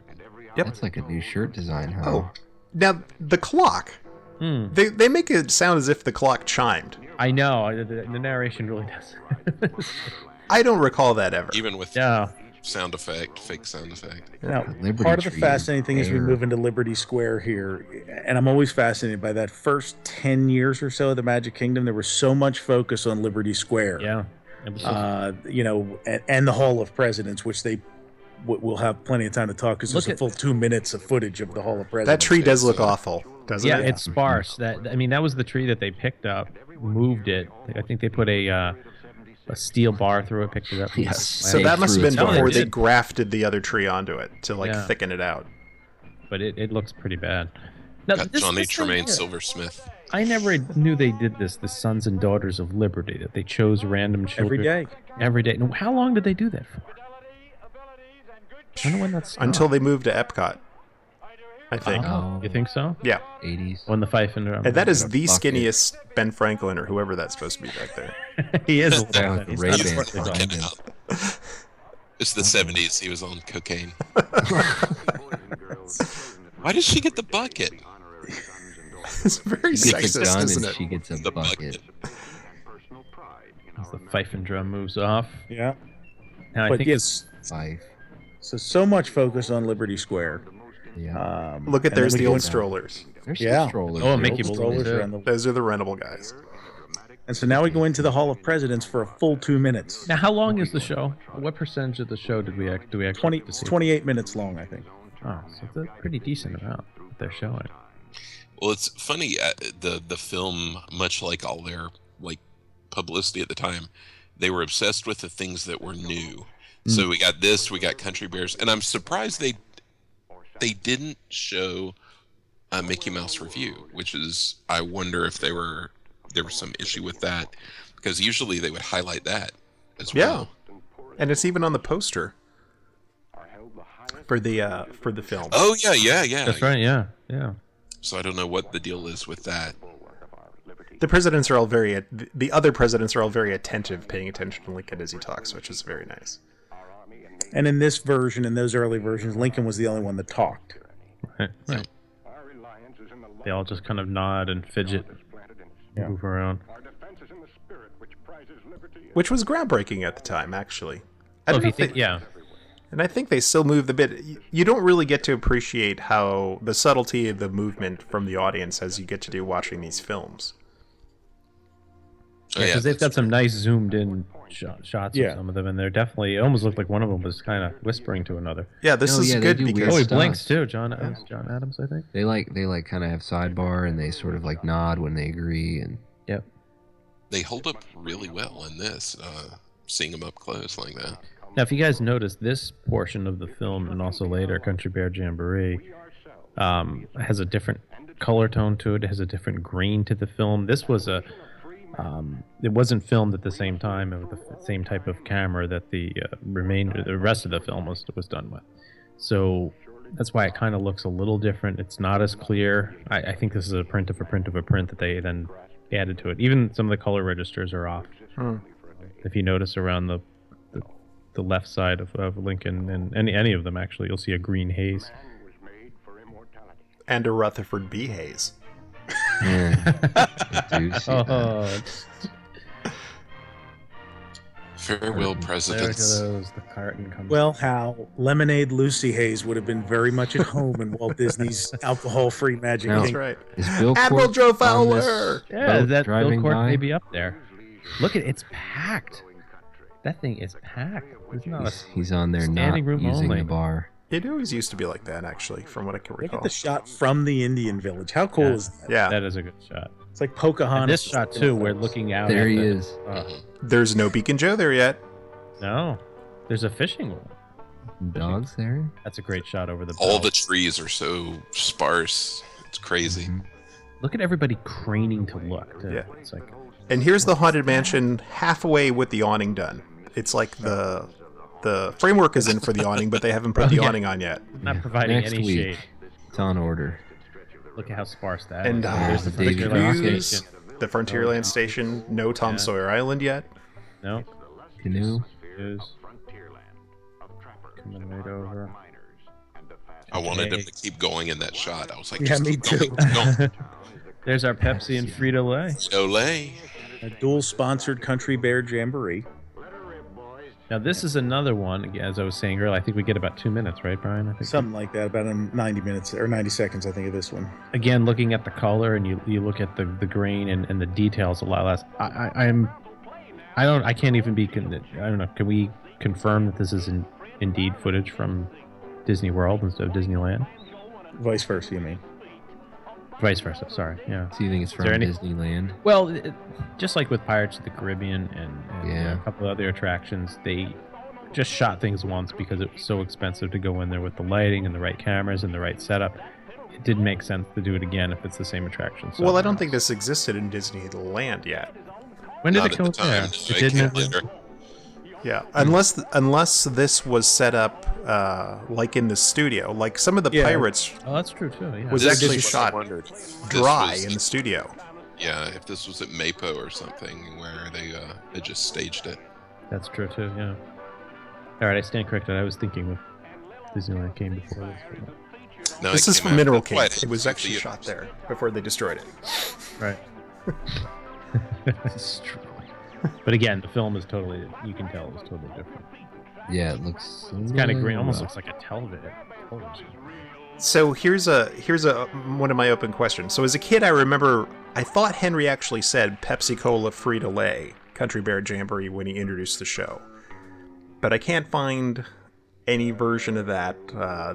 Yep. That's like a new shirt design, huh? Oh, now the clock. Hmm. They make it sound as if the clock chimed. I know. The narration really does. I don't recall that ever. Even with Yeah. sound effect, fake sound effect. Now, Liberty part of the Tree fascinating thing is we Air. move into Liberty Square here, and I'm always fascinated by that first 10 years or so of the Magic Kingdom. There was so much focus on Liberty Square. Yeah. It was so- And the Hall of Presidents, which they we'll have plenty of time to talk because there's Look a at- full 2 minutes of footage of the Hall of That Presidents. tree does look awful, doesn't yeah, it? it's sparse. That was the tree that they picked up, moved it. I think they put a steel bar through it, picked it up. and Yes. So They that must have threw been it Oh, they before they did. grafted the other tree onto it to Yeah. thicken it out. But it looks pretty bad. Now, Got this- Johnny this thing Tremaine here, Silversmith. I never knew they did this. The Sons and Daughters of Liberty, that they chose random children Every day. Every day. Now, how long did they do that for? I wonder when that's Until they moved to Epcot, I think. Oh. You think so? Yeah. 80s. When the fife and drum. And that is the Bucket. skinniest Ben Franklin or whoever that's supposed to be back there. he is. a Yeah, little with bit. the He's Ray-Ban not- he's not- Working Brandon. out. It's the 70s. He was on cocaine. Why did she get the bucket? It's very He gets a sexist, gun isn't and it? she gets a The bucket. bucket. As the fife and drum moves off. Yeah. Now, I But think yes, Five. so much focus on Liberty Square. Yeah. Look at and then there's we the go old into- strollers. There's Yeah. the strollers. Oh, the Mickey old Mouse. Strollers too. around the- Those are the rentable guys. And so now we go into the Hall of Presidents for a full 2 minutes. Now, how long is the show? What percentage of the show do we actually 20, get to see? 28 minutes long, I think. Oh, so it's a pretty decent amount that they're showing. Well, it's funny. The film, much like all their publicity at the time, they were obsessed with the things that were new. So we got this, we got Country Bears, and I'm surprised they didn't show a Mickey Mouse review, which is, I wonder if there was some issue with that, because usually they would highlight that as well. And it's even on the poster for the film. Oh yeah. That's right. Yeah. So I don't know what the deal is with that. The presidents are all the other presidents are all very attentive, paying attention to Lincoln as he talks, which is very nice. And in this version, in those early versions, Lincoln was the only one that talked. Right. They all just kind of nod and fidget, move around. Which was groundbreaking at the time, actually. Oh, if you think, And I think they still move the bit. You don't really get to appreciate how the subtlety of the movement from the audience as you get to do watching these films. Yeah, because they've got some nice zoomed-in shots of some of them, and they're definitely. It almost looked like one of them was kind of whispering to another. Yeah, this is good because he blinks too. John Adams, I think. They kind of have sidebar, and they sort of nod when they agree, and they hold up really well in this. Seeing them up close like that. Now, if you guys notice, this portion of the film, and also later, Country Bear Jamboree, has a different color tone to it. It has a different grain to the film. This was it wasn't filmed at the same time with the same type of camera that the rest of the film was done with. So that's why it kind of looks a little different. It's not as clear. I think this is a print of a print of a print that they then added to it. Even some of the color registers are off. If you notice around the left side of Lincoln, and any of them actually, you'll see a green haze. And a Rutherford B. Haze. Farewell, presidents. There goes the curtain comes. Well, how Lemonade Lucy Hayes would have been very much at home in Walt Disney's alcohol-free Magic That's Kingdom. right. Is Bill Admiral Court Joe on Fowler! this Yeah, boat that Bill driving Court by? may be up there. Look at it's packed. That thing is packed. It's not He's on there not standing room using only. the bar. It always used to be like that, actually, from what I can Look recall. at the shot from the Indian village. How cool is that? Yeah. That is a good shot. It's like Pocahontas. And this shot too, we're looking out. There at he the- is. There's no Beacon Joe there yet. No, there's a fishing one. Dogs there. That's a great shot over the. All bell. the trees are so sparse. It's crazy. Look at everybody craning to look. Too. Yeah. It's like And here's the Haunted Mansion halfway with the awning done. It's like the framework is in for the awning, but they haven't put the awning on yet. not providing Next any week, shade. it's on order. Look at how sparse that And is. there's the the Davy Frontierland cruise, Station. the Frontierland Station, no Tom Sawyer Island yet. No. Canoe. Is coming right over. I wanted him to keep going in that shot. I was like, Yeah, just me keep too. going. There's our Pepsi and Frito-Lay. Olay. A dual-sponsored Country Bear Jamboree. Now this is another one. Again, as I was saying earlier, I think we get about 2 minutes, right, Brian? I think. Something like that, about 90 minutes or 90 seconds, I think, of this one. Again, looking at the color and you look at the grain and the details a lot less. I can't even be. I don't know. Can we confirm that this is indeed footage from Disney World instead of Disneyland? Vice versa, you mean? Vice versa. Sorry. Yeah. So you think it's from there any- Disneyland? Well, just like with Pirates of the Caribbean and Yeah. a couple of other attractions, they just shot things once because it was so expensive to go in there with the lighting and the right cameras and the right setup. It didn't make sense to do it again if it's the same attraction. So Well, I don't think this existed in Disneyland yet. when did Not it at go the time. there? No, It it didn't. came later. Yeah, unless this was set up like in the studio, like some of the Pirates Oh, that's true too. Yeah. was This actually is shot what I dry This was- in the studio. Yeah, if this was at Mapo or something where they just staged it. That's true too. Yeah. All right, I stand corrected. I was thinking that Disneyland came before this. No, This it is came from out Mineral quite King. It was in actually theaters. shot there before they destroyed it. Right. But again, the film is totally, you can tell it's totally different. Yeah, it looks. It's kind of green, almost looks like a television. So here's a one of my open questions. So as a kid, I thought Henry actually said Pepsi Cola Frito-Lay Country Bear Jamboree when he introduced the show, but I can't find any version of that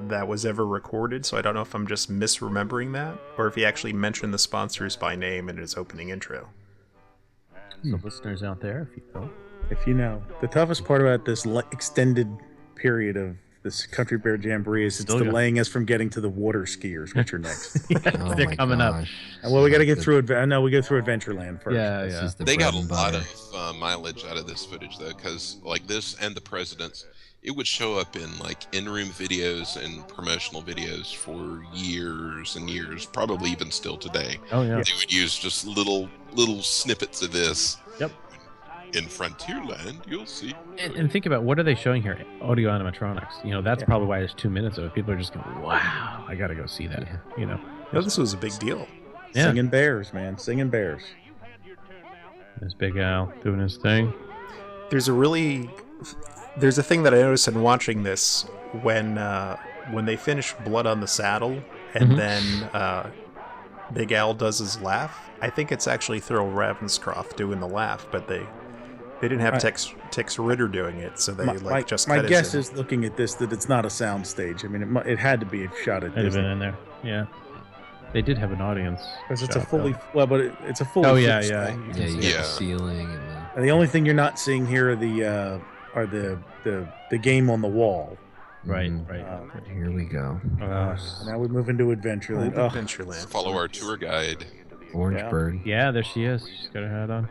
that was ever recorded. So I don't know if I'm just misremembering that, or if he actually mentioned the sponsors by name in his opening intro. So listeners out there, if you know, the toughest part about this extended period of this Country Bear Jamboree is it's delaying us from getting to the water skiers, which are next. They're coming up. Well, we got to get through. No, we go through Adventureland first. Yeah. They got a lot of mileage out of this footage though, because like this and the Presidents, it would show up in like in-room videos and promotional videos for years and years, probably even still today. Oh yeah. They would use just little snippets of this. Yep. In Frontierland, you'll see. And think about, what are they showing here? Audio animatronics. You know, that's probably why there's 2 minutes of it. People are just going, wow, I got to go see that. You know? No, this was a big deal. Yeah. Singing bears, man. Singing bears. There's Big Al doing his thing. There's a thing that I noticed in watching this when they finish Blood on the Saddle and then Big Al does his laugh. I think it's actually Thurl Ravenscroft doing the laugh, but they didn't have Tex Ritter doing it, so they just cut my his guess in. is, looking at this, that it's not a sound stage. I mean, it had to be shot at Might have Disney. been in there. Yeah. They did have an audience. Because it's a fully it's a fully Oh yeah, fixed yeah. thing. Yeah, you got the ceiling and The only thing you're not seeing here are the game on the wall. Right. Here we go. Now we move into Adventureland. Adventureland. Follow our tour guide. Orange bird. Yeah, there she is. She's got her hat on.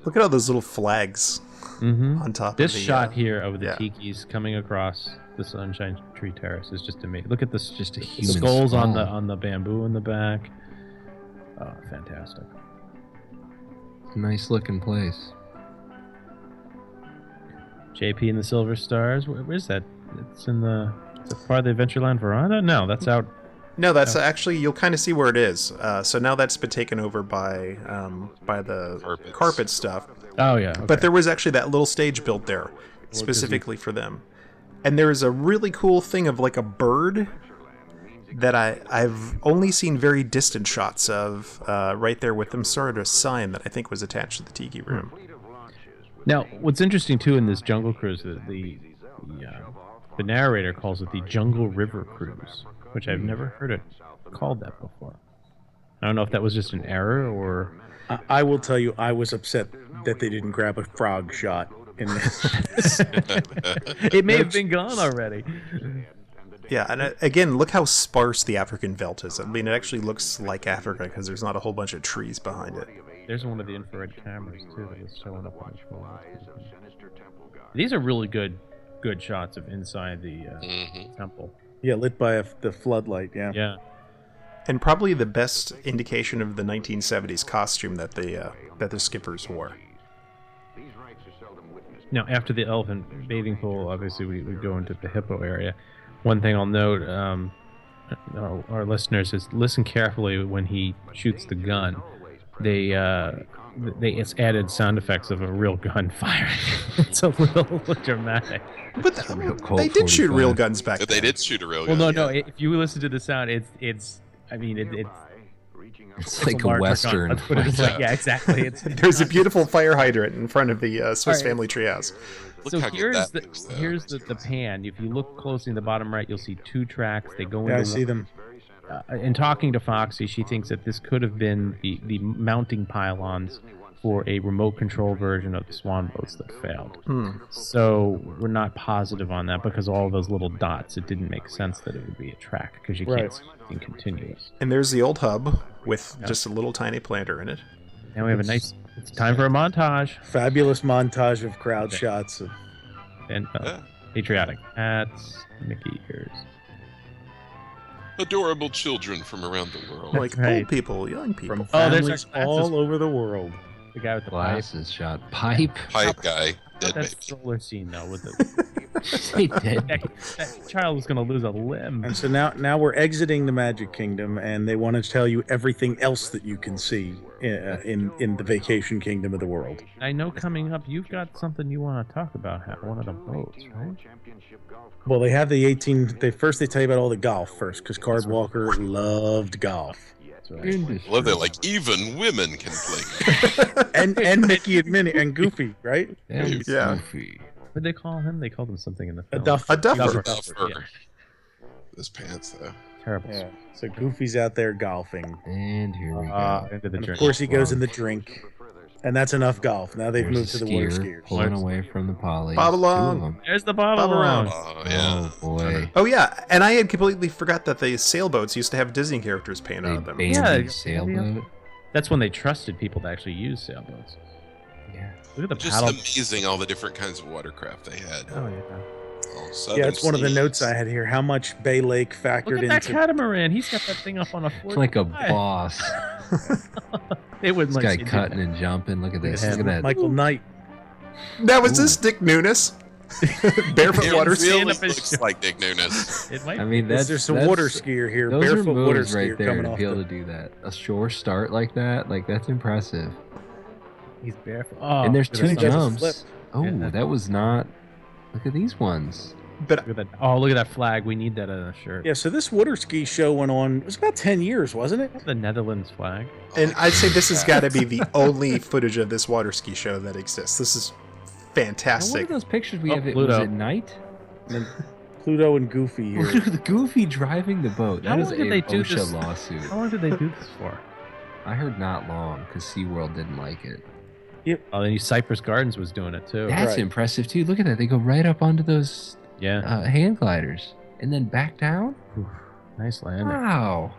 Look at all those little flags on top This of the shot here of the tikis coming across the Sunshine Tree Terrace is just amazing. Look at this, just human skulls skull. on the bamboo in the back. Oh, fantastic. It's a nice looking place. JP and the Silver Stars. Where's that? It's in the. Is it part of the Adventureland veranda? No, that's out. No, that's actually, you'll kind of see where it is. So now that's been taken over by the carpet stuff. Oh yeah. Okay. But there was actually that little stage built there specifically for them. And there is a really cool thing of like a bird that I've only seen very distant shots of right there with them sort of a sign that I think was attached to the tiki room. Now, what's interesting too in this Jungle Cruise, the narrator calls it the Jungle River Cruise, which I've never heard it called that before. I don't know if that was just an error or. I will tell you, I was upset that they didn't grab a frog shot in this. It may have been gone already. Yeah, and again, look how sparse the African veldt is. I mean, it actually looks like Africa because there's not a whole bunch of trees behind it. There's one of the infrared cameras too that was showing up on the phone. These are really good shots of inside the temple. Yeah, lit by the floodlight. Yeah. Yeah. And probably the best indication of the 1970s costume that the skippers wore. Now, after the elephant bathing pool, obviously we go into the hippo area. One thing I'll note, our listeners, is listen carefully when he shoots the gun. It's added sound effects of a real gun firing. It's a little dramatic. But they did shoot real guns back then. They did shoot a real gun. Well, no. If you listen to the sound, it's like a Western. Let's put it this way. Yeah, exactly. There's a beautiful fire hydrant in front of the Swiss Family Treehouse. So here's the pan. If you look closely in the bottom right, you'll see 2 tracks. They go into. Yeah, I see them. In talking to Foxy, she thinks that this could have been the mounting pylons for a remote control version of the swan boats that failed. So we're not positive on that because all those little dots, it didn't make sense that it would be a track because you can't see anything continuous. And there's the old hub with just a little tiny planter in it. And we have it's time for a montage. Fabulous montage of crowd shots. And patriotic hats, Mickey ears. Adorable children from around the world. Like old people, young people. From families all over the world. The guy with the glasses shot. Pipe guy. Dead that baby. stroller scene though with the that child was going to lose a limb. And so now we're exiting the Magic Kingdom, and they want to tell you everything else that you can see in the vacation kingdom of the world. I know coming up, you've got something you want to talk about. One of the boats, right? Well, they have the 18. They tell you about all the golf first, because Card Walker loved golf. Love that, like even women can play. and Mickey and Minnie and Goofy, right? Yeah. Goofy. What did they call him? They called him something in the film. A duffer. Yeah. This pants though. Terrible. Yeah. So Goofy's out there golfing, And here we go. Into the and of drink. course he goes in the drink, and that's enough golf. Now they've There's moved to the water skiers. pulling away from the poly. Bob Two of along. them. There's the bottle Bob around. Oh yeah. Oh boy. Oh yeah, and I had completely forgot that the sailboats used to have Disney characters painted on them. Bambi sailboat. That's when they trusted people to actually use sailboats. Yeah. Look at the Just paddle. amazing all the different kinds of watercraft they had. Oh yeah. Yeah, it's one of the notes I had here. How much Bay Lake factored Look at that into? catamaran. He's got that thing up on a It's 45. like a boss. They wouldn't This let guy you do cutting that. and jumping. Look at this. at Look at that. Michael Knight. Now was this Dick Nunes? Barefoot It water really skiing? looks like Dick Nunes. It might I mean, There's some water skier here. Those Barefoot are water moves right skier there coming to off be able the... to do that. A shore start like that, that's impressive. He's barefoot. Oh, And there's look at two that. jumps. Oh, Yeah. that was not. Look at these ones. But Look at that. Oh, look at that flag. We need that on a shirt. Yeah, so this water ski show went on. It was about 10 years, wasn't it? The Netherlands flag. and I'd say this has got to be the only footage of this water ski show that exists. This is Now, what fantastic. are those pictures we Oh, have? Was Pluto. it night? And then Pluto and Goofy Look here. at the Goofy driving the boat. How That is long did a they do OSHA this? lawsuit. How long did they do this for? I heard not long because SeaWorld didn't like it. Oh, then Cypress Gardens was doing it too. That's Right. impressive too. Look at that. They go right up onto those Yeah. hand gliders and then back down. Nice landing. Wow.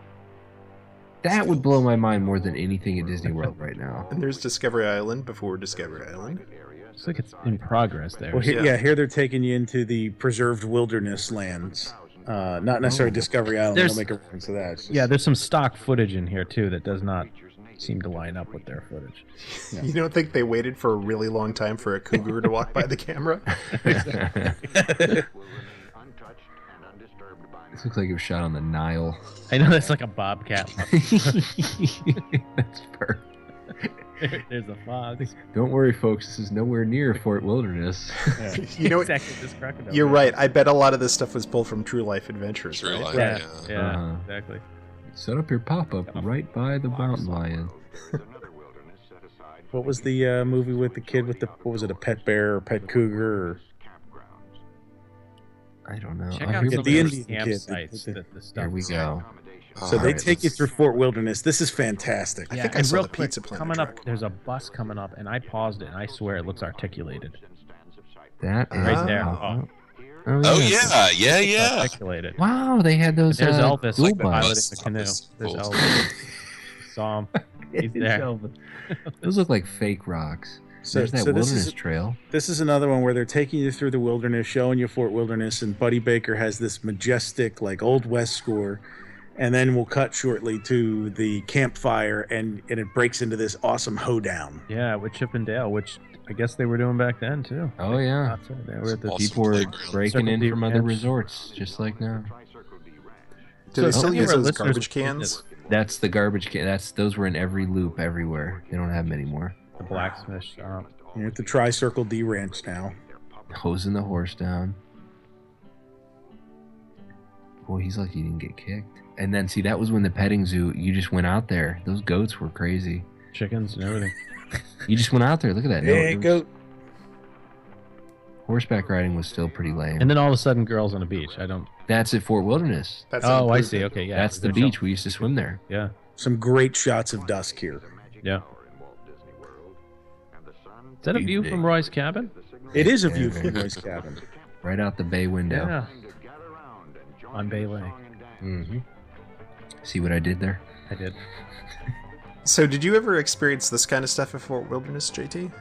That would blow my mind more than anything at Disney World right now. And there's Discovery Island before Discovery Island. Looks like it's in progress there. Well, Yeah. here they're taking you into the preserved wilderness lands. Not necessarily Discovery Island. There's- They'll make a reference to that. It's just- Yeah, there's some stock footage in here too that does not seem to line up with their footage. You don't think they waited for a really long time for a cougar to walk by the camera? This looks like it was shot on the Nile. I know that's like a bobcat. That's perfect. There's the fogs. Don't worry, folks. This is nowhere near Fort Wilderness. You know, Exactly, this crocodile. you're right. I bet a lot of this stuff was pulled from True Life Adventures. True right? Life, Yeah, yeah. yeah, Uh-huh. exactly. Set up your pop-up right by the mountain lion. What was the movie with the kid with the, what was it, a pet bear or pet cougar? Or, I don't know. Check Oh, out here, some of the the Indian kid. campsites. The stuff. here we go. so they Alright, take you through Fort Wilderness. This is fantastic. I Yeah, think I and saw real the quick, Pizza Planet coming truck. up, there's a bus coming up, and I paused it, and I swear it looks articulated. That is Right there. Oh yeah. Articulated. Wow, they had those. There's Elvis, dual like the bus. pilot in the canoe. Elvis. There's Cool. Elvis. Saw him. He's there. Those look like fake rocks. So- There's that so this wilderness is- trail. This is another one where they're taking you through the wilderness, showing you Fort Wilderness, and Buddy Baker has this majestic, like, Old West score. And then we'll cut shortly to the campfire, and it breaks into this awesome hoedown. Yeah, with Chip and Dale, which I guess they were doing back then, too. Oh yeah, That's it. They were at the Awesome. people were playground. breaking Circle in D from other Ranch. resorts, just like now. Do they So still some use of our those listeners garbage will cans? That's the garbage can. Those were in every loop everywhere. They don't have them anymore. The blacksmith shop. You're at the Tri-Circle D Ranch now. Hosing the horse down. Boy, he's lucky he didn't get kicked. And then see, that was when the petting zoo. You just went out there. Those goats were crazy. Chickens and everything. You just went out there. Look at that. Hey, it was- go. Horseback riding was still pretty lame. And then all of a sudden, girls on the beach. I don't. That's at Fort Wilderness. That's Oh, I unimproved. see. Okay, yeah. That's the There's beach. We used to swim there. Yeah, Some great shots of dusk here. yeah. Is that a view from Roy's cabin? It is a view from Roy's cabin. Right out the bay window. Yeah. On Bay Lake. Mm-hmm. See what I did there? I did. So, did you ever experience this kind of stuff at Fort Wilderness, JT?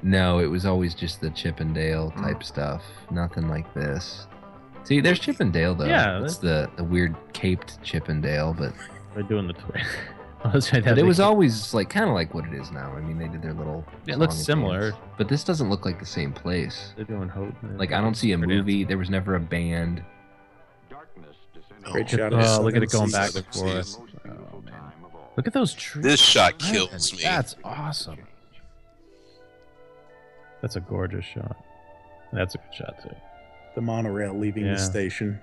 No, it was always just the Chip and Dale type stuff. Nothing like this. See, there's Chip and Dale though. Yeah, it's the weird caped Chip and Dale, but They're doing the twin. Oh, that's right. but it was always like kind of like what it is now. I mean, they did their little. It looks song and similar. dance. But this doesn't look like the same place. They're doing Houghton. Like I don't see a movie. There was never a band. Great shot of Oh, look at it going Southern back and Seas. forth. Oh, man. Look at those trees. This shot kills me. That's awesome. That's a gorgeous shot. That's a good shot too. The monorail leaving the station.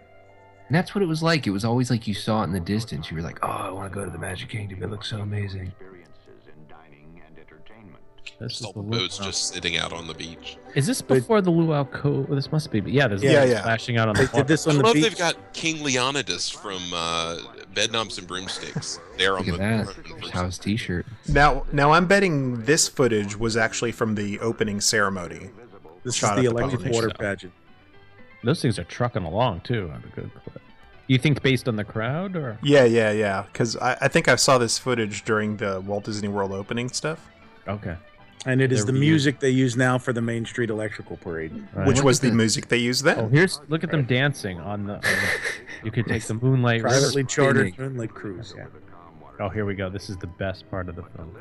And that's what it was like. It was always like you saw it in the distance. You were like, oh, I want to go to the Magic Kingdom. It looks so amazing. This All the boats just sitting out on the beach. Is this before the Luau Cove? This must be. Yeah, there's flashing out on the They did this on I the love beach. they've got King Leonidas from Bedknobs and Broomsticks there on Look the at that. How's t-shirt. Now I'm betting this footage was actually from the opening ceremony. This shot is the at the electric bottom. water pageant. Those things are trucking along too on a good clip. You think based on the crowd or? Yeah. Because I think I saw this footage during the Walt Disney World opening stuff. Okay. And it is They're the music they use now for the Main Street Electrical Parade. Right. Which was the music they used then. Oh, look at them dancing on the you could take the Moonlight River. Privately chartered Moonlight Cruise. Yeah. Oh, here we go. This is the best part of the film.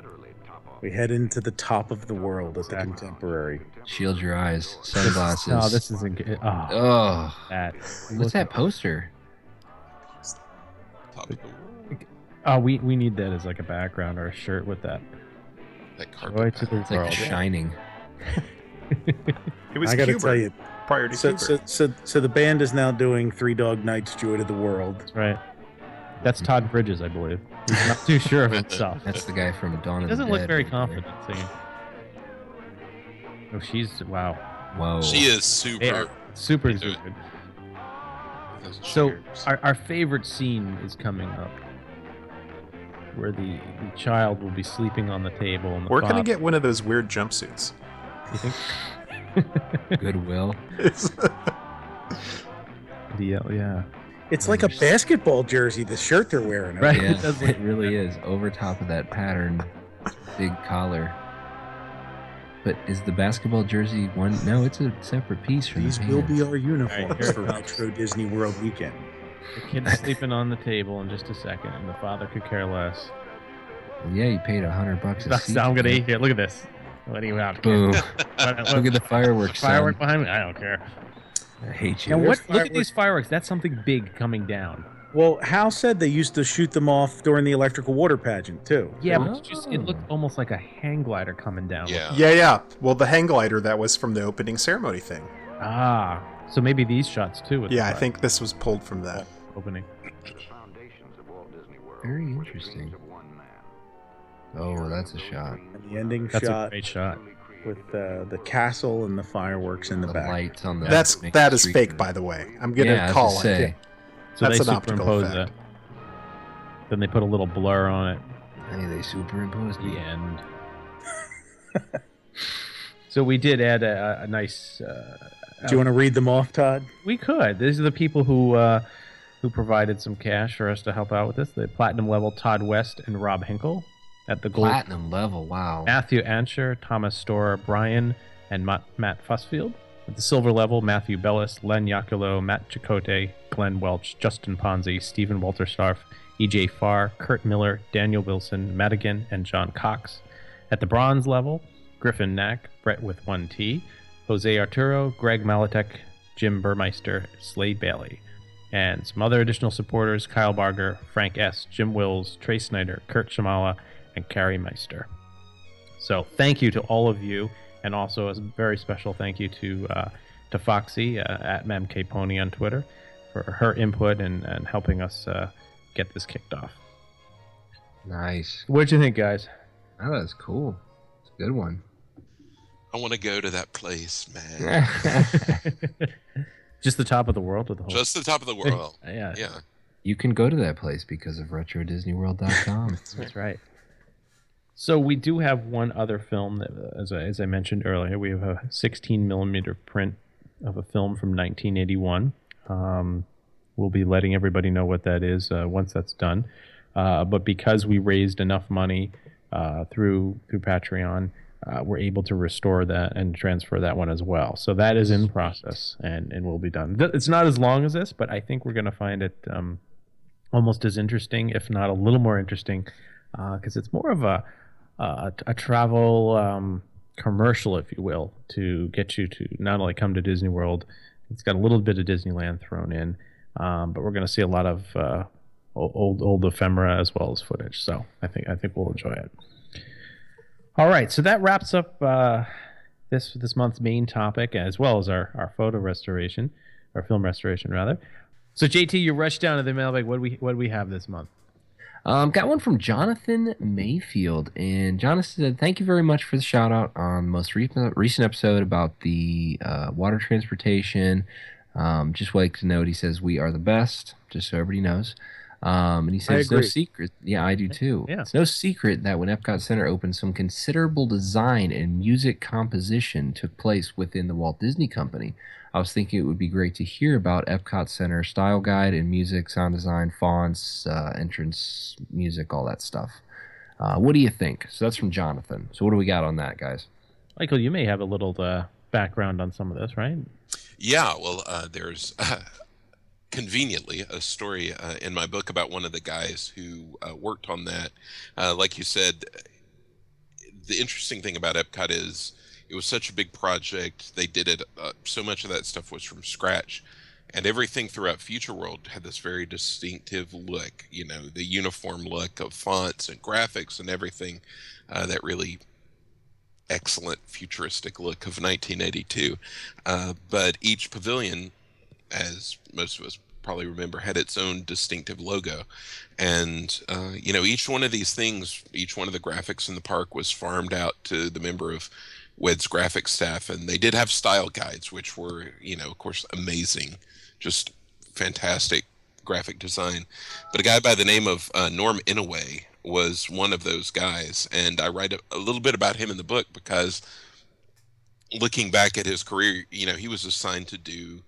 We head into the top of the world at the Contemporary. Shield your eyes. Sunglasses. Oh, this isn't good. Oh, Oh. that. What's that poster? Top of the world. Oh, we need that as like a background or a shirt with that. That Joy carpet. to the It's like world. The Shining. It was I got to Kubrick tell you, prior to Kubrick. so the band is now doing Three Dog Night's Joy to the World. That's right. That's Todd Bridges, I believe. He's not too sure of himself. That's the guy from Dawn He of the doesn't look Dead very right confident singing. Oh, she's wow. there. Whoa. She is They are super. super into it. good. Those So cheers. our favorite scene is coming up, where the child will be sleeping on the table. And the Where can I father- get one of those weird jumpsuits? You think? Goodwill. Yeah. It's like a basketball jersey, the shirt they're wearing. Right. Yeah, It does it really is. Over top of that pattern, big collar. But is the basketball jersey one? No, it's a separate piece from These the will pants. be our uniforms All right, here for it comes. Retro Disney World weekend. The kid's sleeping on the table in just a second, and the father could care less. Yeah, you paid $100 a That's seat. I'm gonna eat here. Look at this. What do you want? Boom. What- Look at the fireworks. firework son. behind me. I don't care. I hate you. And There's look at these fireworks. That's something big coming down. Well, Hal said they used to shoot them off during the electrical water pageant too. Yeah, but it looked almost like a hang glider coming down. Yeah. Yeah. Well, the hang glider, that was from the opening ceremony thing. Ah, so maybe these shots too. With Yeah, I the think this was pulled from that. opening. Very interesting. Oh, that's a shot. And the ending That's a shot great shot. with the castle and the fireworks in the The back. lights on the. That is street. fake, by the way. I'm gonna Yeah, I was call gonna it. say. So That's they an optical superimpose effect. that. Then they put a little blur on it. Hey, they superimposed The me. end. So we did add a nice. Do you want to read them off, Todd? We could. These are the people who provided some cash for us to help out with this. The platinum level, Todd West and Rob Hinkle. At the gold, Platinum level. Wow. Matthew Ansher, Thomas Storer, Brian, and Matt Fussfield. At the silver level, Matthew Bellis, Len Yaculo, Matt Chicote, Glenn Welch, Justin Ponzi, Stephen Walterstarf, E.J. Farr, Kurt Miller, Daniel Wilson, Madigan, and John Cox. At the bronze level, Griffin Knack, Brett with 1T, Jose Arturo, Greg Malatek, Jim Burmeister, Slade Bailey. And some other additional supporters, Kyle Barger, Frank S., Jim Wills, Trey Snyder, Kurt Shamala, and Carrie Meister. So thank you to all of you, and also a very special thank you to Foxy at MamKPony on Twitter for her input and helping us get this kicked off. Nice. What'd you think, guys? Oh, that's cool. It's a good one. I want to go to that place, man. Just the top of the world with the whole. Just the top of the world. Yeah. Yeah. You can go to that place because of RetroDisneyWorld.com. That's right. So we do have one other film that, as I mentioned earlier, we have a 16 millimeter print of a film from 1981. We'll be letting everybody know what that is once that's done. But because we raised enough money through Patreon, we're able to restore that and transfer that one as well. So that is in process and will be done. It's not as long as this, but I think we're going to find it almost as interesting, if not a little more interesting, because it's more of a travel commercial, if you will, to get you to not only come to Disney World. It's got a little bit of Disneyland thrown in, but we're going to see a lot of old ephemera as well as footage. So I think we'll enjoy it. All right, so that wraps up this month's main topic, as well as our photo restoration, or film restoration rather. So JT, you rushed down to the mailbag. What do we have this month? Got one from Jonathan Mayfield, and Jonathan said, "Thank you very much for the shout out on the most recent episode about the water transportation. Just like to note," he says, "we are the best," just so everybody knows. And he says, "No secret." Yeah, I do too. Yeah. It's no secret that when EPCOT Center opened, some considerable design and music composition took place within the Walt Disney Company. I was thinking it would be great to hear about EPCOT Center style guide and music, sound design, fonts, entrance music, all that stuff. What do you think? So that's from Jonathan. So what do we got on that, guys? Michael, you may have a little background on some of this, right? Yeah, well, there's conveniently a story in my book about one of the guys who worked on that. Like you said, the interesting thing about EPCOT is it was such a big project. They did it. So much of that stuff was from scratch. And everything throughout Future World had this very distinctive look, the uniform look of fonts and graphics and everything, that really excellent futuristic look of 1982. But each pavilion, as most of us probably remember, had its own distinctive logo. And, each one of these things, each one of the graphics in the park was farmed out to the member of WED's graphics staff, and they did have style guides, which were, of course, amazing, just fantastic graphic design. But a guy by the name of Norm Inouye was one of those guys, and I write a little bit about him in the book because looking back at his career, he was assigned to do,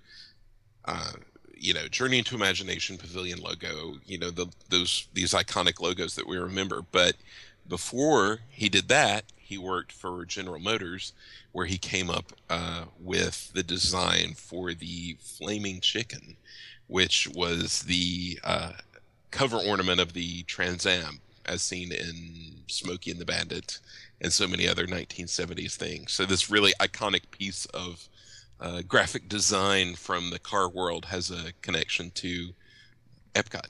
Journey into Imagination Pavilion logo, these iconic logos that we remember. But before he did that, he worked for General Motors, where he came up with the design for the Flaming Chicken, which was the cover ornament of the Trans Am, as seen in Smokey and the Bandit and so many other 1970s things. So this really iconic piece of graphic design from the car world has a connection to EPCOT.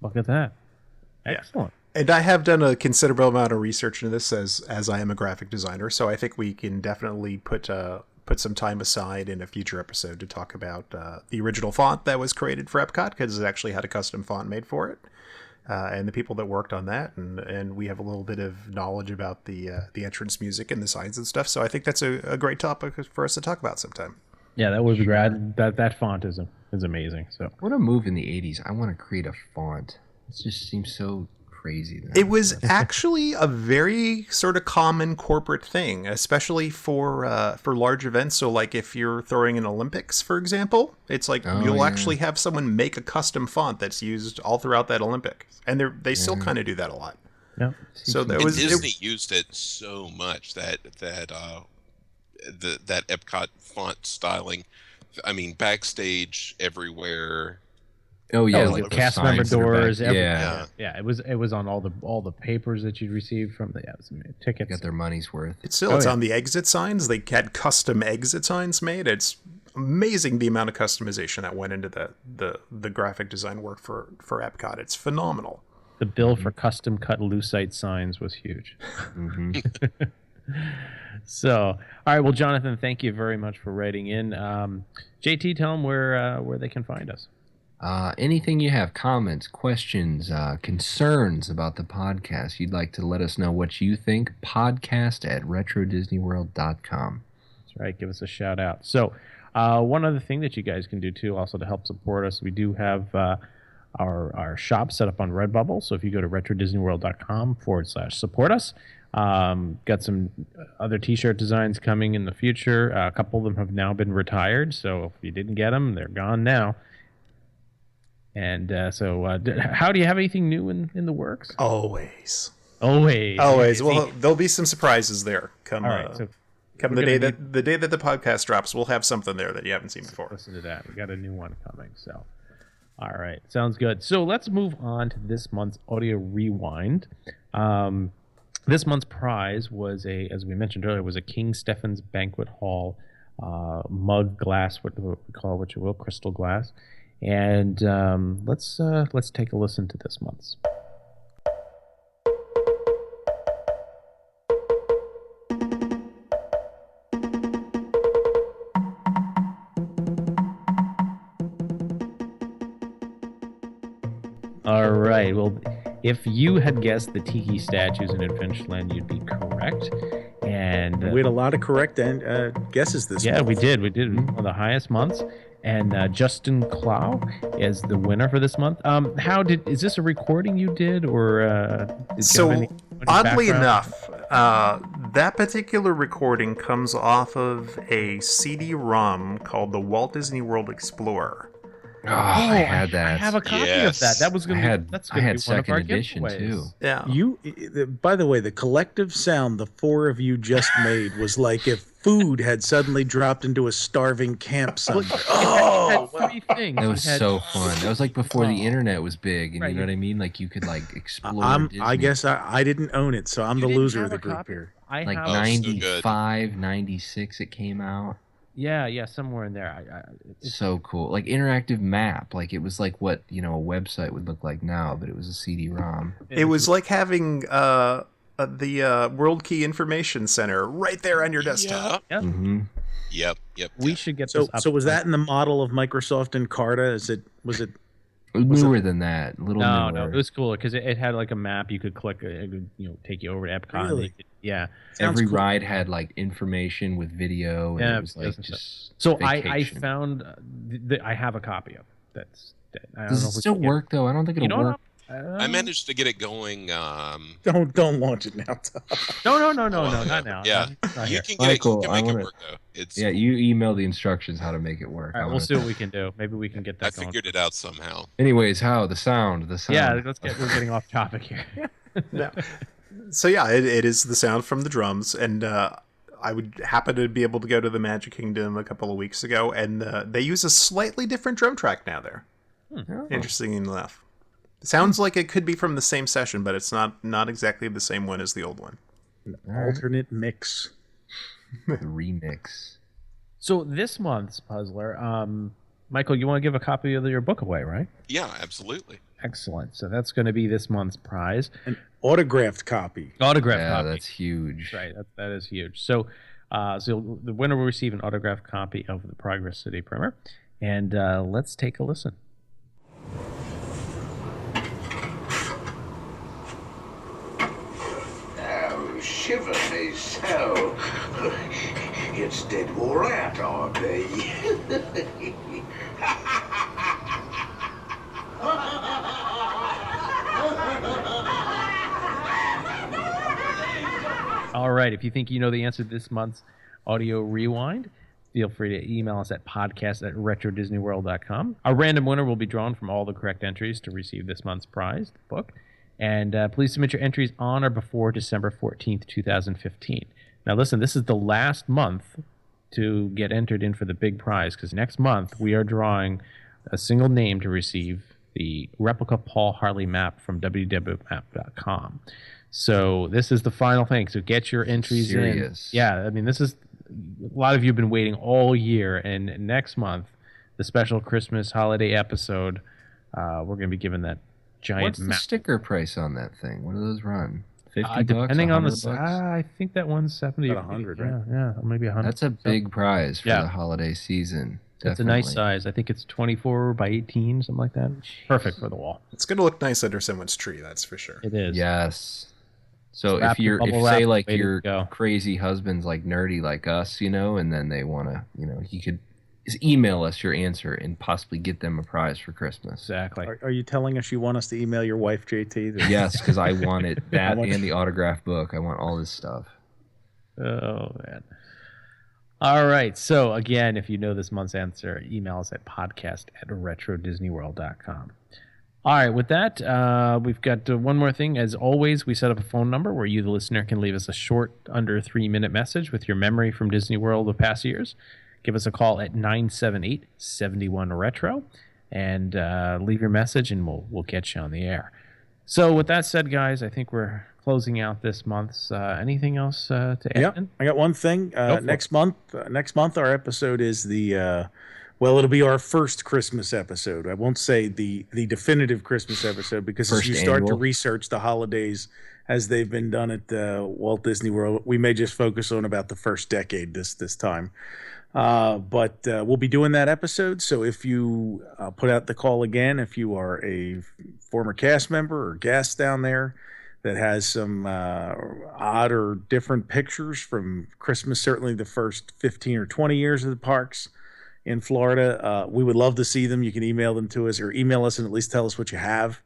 Look at that. Excellent. And I have done a considerable amount of research into this as I am a graphic designer, so I think we can definitely put some time aside in a future episode to talk about the original font that was created for EPCOT, because it actually had a custom font made for it, and the people that worked on that, and we have a little bit of knowledge about the entrance music and the signs and stuff. So I think that's a great topic for us to talk about sometime. Yeah, that would be great. That font is amazing. So what a move in the 80s. I want to create a font. It just seems so crazy. It was actually a very sort of common corporate thing, especially for large events. So like if you're throwing an Olympics, for example, it's like you'll actually have someone make a custom font that's used all throughout that Olympic, and they still kind of do that a lot. Yeah. So Disney used it so much that EPCOT font styling. I mean, backstage everywhere. Oh yeah, like cast member doors. Yeah. It was on all the papers that you'd received from the tickets. Got their money's worth. It's on the exit signs. They had custom exit signs made. It's amazing the amount of customization that went into the graphic design work for EPCOT. It's phenomenal. The bill for custom cut lucite signs was huge. Mm-hmm. So, all right. Well, Jonathan, thank you very much for writing in. JT, tell them where they can find us. Anything you have, comments, questions, concerns about the podcast, you'd like to let us know what you think, podcast@retrodisneyworld.com. That's right. Give us a shout out. So one other thing that you guys can do too, also to help support us, we do have our shop set up on Redbubble. So if you go to retrodisneyworld.com/support us, got some other t-shirt designs coming in the future. A couple of them have now been retired. So if you didn't get them, they're gone now. And how do you have anything new in the works? Always. Well, there'll be some surprises there. Come the day that the podcast drops, we'll have something there that you haven't seen before. Listen to that. We got a new one coming. So, all right, sounds good. So let's move on to this month's audio rewind. This month's prize was as we mentioned earlier, was a King Stephen's Banquet Hall mug glass, what you will, crystal glass. And let's take a listen to this month's. All right. Well, if you had guessed the tiki statues in Adventureland, you'd be correct. And we had a lot of correct guesses this month. Yeah, we did. We did one of the highest months. And Justin Clow is the winner for this month. Is this a recording you did, or so oddly enough, that particular recording comes off of a CD-ROM called the Walt Disney World Explorer. Oh, I had that. I have a copy of that. That was going to be that's going to be one of our edition giveaways. too. Yeah. By the way, the collective sound the four of you just made was like if food had suddenly dropped into a starving camp somewhere. Oh, three things. That was so fun. That was like before the internet was big, and you know what I mean? Like you could like explore Disney. I guess I didn't own it, so I'm the loser of the group here. Like 95, 96 it came out. Yeah, somewhere in there. It's so cool. Like interactive map. Like it was like what, a website would look like now, but it was a CD-ROM. It was like having the World Key Information Center right there on your desktop. Yep. Mm-hmm. Yep. We should get this up. So was that in the model of Microsoft Encarta? Was it newer than that? No, it was cooler because it had like a map you could click. It would, take you over to Epcot. Really? Yeah. Every ride had like information with video. And it was like just. So I found I have a copy of it. Does it still work though? I don't think it'll work. I managed to get it going. Don't launch it now. No, not now. Yeah, not you here. can get Michael, it. You can make it work though. Yeah, you email the instructions how to make it work. All right, we'll see what we can do. Maybe we can get that. I figured it out somehow. Anyways, the sound. Yeah, we're getting off topic here. Yeah. So yeah, it is the sound from the drums, and I would happen to be able to go to the Magic Kingdom a couple of weeks ago, and they use a slightly different drum track now there. Interesting enough. It sounds like it could be from the same session, but it's not exactly the same one as the old one. An alternate mix. The remix. So this month's puzzler, Michael, you want to give a copy of your book away, right? Yeah, absolutely. Excellent. So that's going to be this month's prize. An autographed copy. Copy. That's huge. Right, that is huge. So, the winner will receive an autographed copy of the Progress City Primer. And let's take a listen. Shiver me so. It's dead wore out, I be. All right, if you think you know the answer to this month's audio rewind, feel free to email us at podcast@retrodisneyworld.com. Our random winner will be drawn from all the correct entries to receive this month's prize, the book. And please submit your entries on or before December 14th, 2015. Now listen, this is the last month to get entered in for the big prize, because next month we are drawing a single name to receive the replica Paul Harley map from www.map.com. So this is the final thing. So get your entries in. Yeah, I mean, this is a lot of you have been waiting all year, and next month, the special Christmas holiday episode, we're going to be giving that giant What's the map. sticker price on that thing? What do those run? $50? Depending on $100? I think that one's 70. About 100, right? Yeah, maybe 100. That's a big prize for the holiday season. It's a nice size. I think it's 24 by 18, something like that. Perfect for the wall. It's going to look nice under someone's tree, that's for sure. It is. Yes. So Wrap if bubble say wrap, like way to your go. crazy husband's like nerdy like us, and then they want to, he could just email us your answer and possibly get them a prize for Christmas. Exactly. Are you telling us you want us to email your wife, JT? Yes, because I want it, that and the autograph book. I want all this stuff. Oh, man. All right. So, again, if you know this month's answer, email us at podcast@retrodisneyworld.com. All right. With that, we've got one more thing. As always, we set up a phone number where you, the listener, can leave us a short, under 3-minute message with your memory from Disney World of past years. Give us a call at 978-71-RETRO and leave your message, and we'll get you on the air. So with that said, guys, I think we're closing out this month's. Anything else to add? Yeah, I got one thing. Next month, our episode is the Well, it'll be our first Christmas episode. I won't say the definitive Christmas episode because as you start to research the holidays as they've been done at Walt Disney World, we may just focus on about the first decade this time. But we'll be doing that episode. So if you put out the call again, if you are a former cast member or guest down there that has some odd or different pictures from Christmas, certainly the first 15 or 20 years of the parks in Florida, we would love to see them. You can email them to us or email us and at least tell us what you have.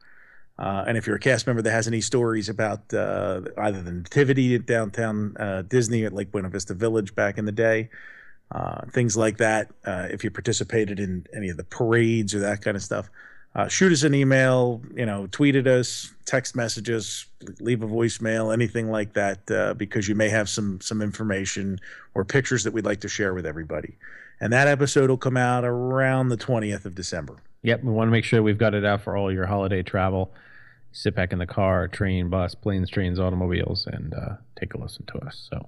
And if you're a cast member that has any stories about either the nativity at downtown Disney at Lake Buena Vista Village back in the day, things like that, if you participated in any of the parades or that kind of stuff, shoot us an email, tweet at us, text messages, leave a voicemail, anything like that, because you may have some information or pictures that we'd like to share with everybody. And that episode will come out around the 20th of December. Yep, we want to make sure we've got it out for all your holiday travel. Sit back in the car, train, bus, planes, trains, automobiles, and take a listen to us. So,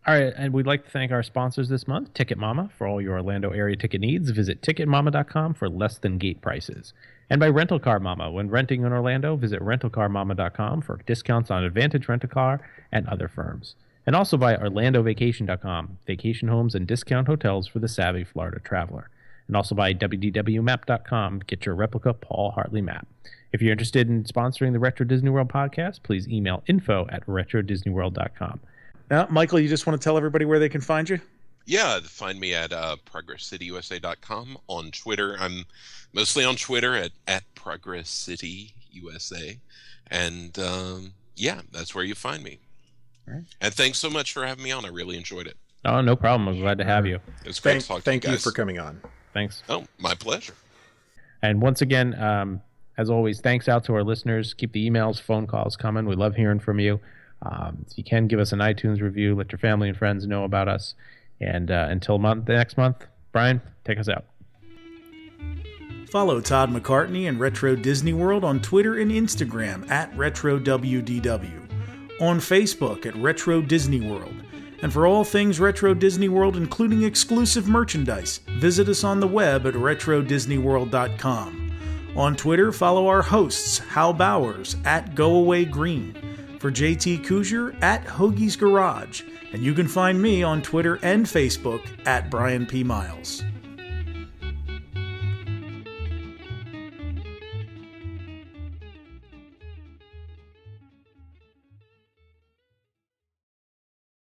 all right, and we'd like to thank our sponsors this month, Ticket Mama. For all your Orlando area ticket needs, visit ticketmama.com for less than gate prices. And by Rental Car Mama. When renting in Orlando, visit rentalcarmama.com for discounts on Advantage Rent-A-Car and other firms. And also by orlandovacation.com, vacation homes and discount hotels for the savvy Florida traveler. And also by wdwmap.com, get your replica Paul Hartley map. If you're interested in sponsoring the Retro Disney World podcast, please email info@retrodisneyworld.com. Now, Michael, you just want to tell everybody where they can find you? Yeah, find me at progresscityusa.com. On Twitter, I'm mostly on Twitter at progresscityusa. And yeah, that's where you find me. Right. And thanks so much for having me on. I really enjoyed it. Oh, no problem. I'm glad to have you. It's great to talk to you guys. Thank you for coming on. Thanks. Oh, my pleasure. And once again, as always, thanks out to our listeners. Keep the emails, phone calls coming. We love hearing from you. If you can, give us an iTunes review. Let your family and friends know about us. And until the next month, Brian, take us out. Follow Todd McCartney and Retro Disney World on Twitter and Instagram at RetroWDW. On Facebook at Retro Disney World. And for all things Retro Disney World, including exclusive merchandise, visit us on the web at retrodisneyworld.com. On Twitter, follow our hosts, Hal Bowers at GoAwayGreen, for JT Kuzier at Hoagie's Garage, and you can find me on Twitter and Facebook at Brian P. Miles.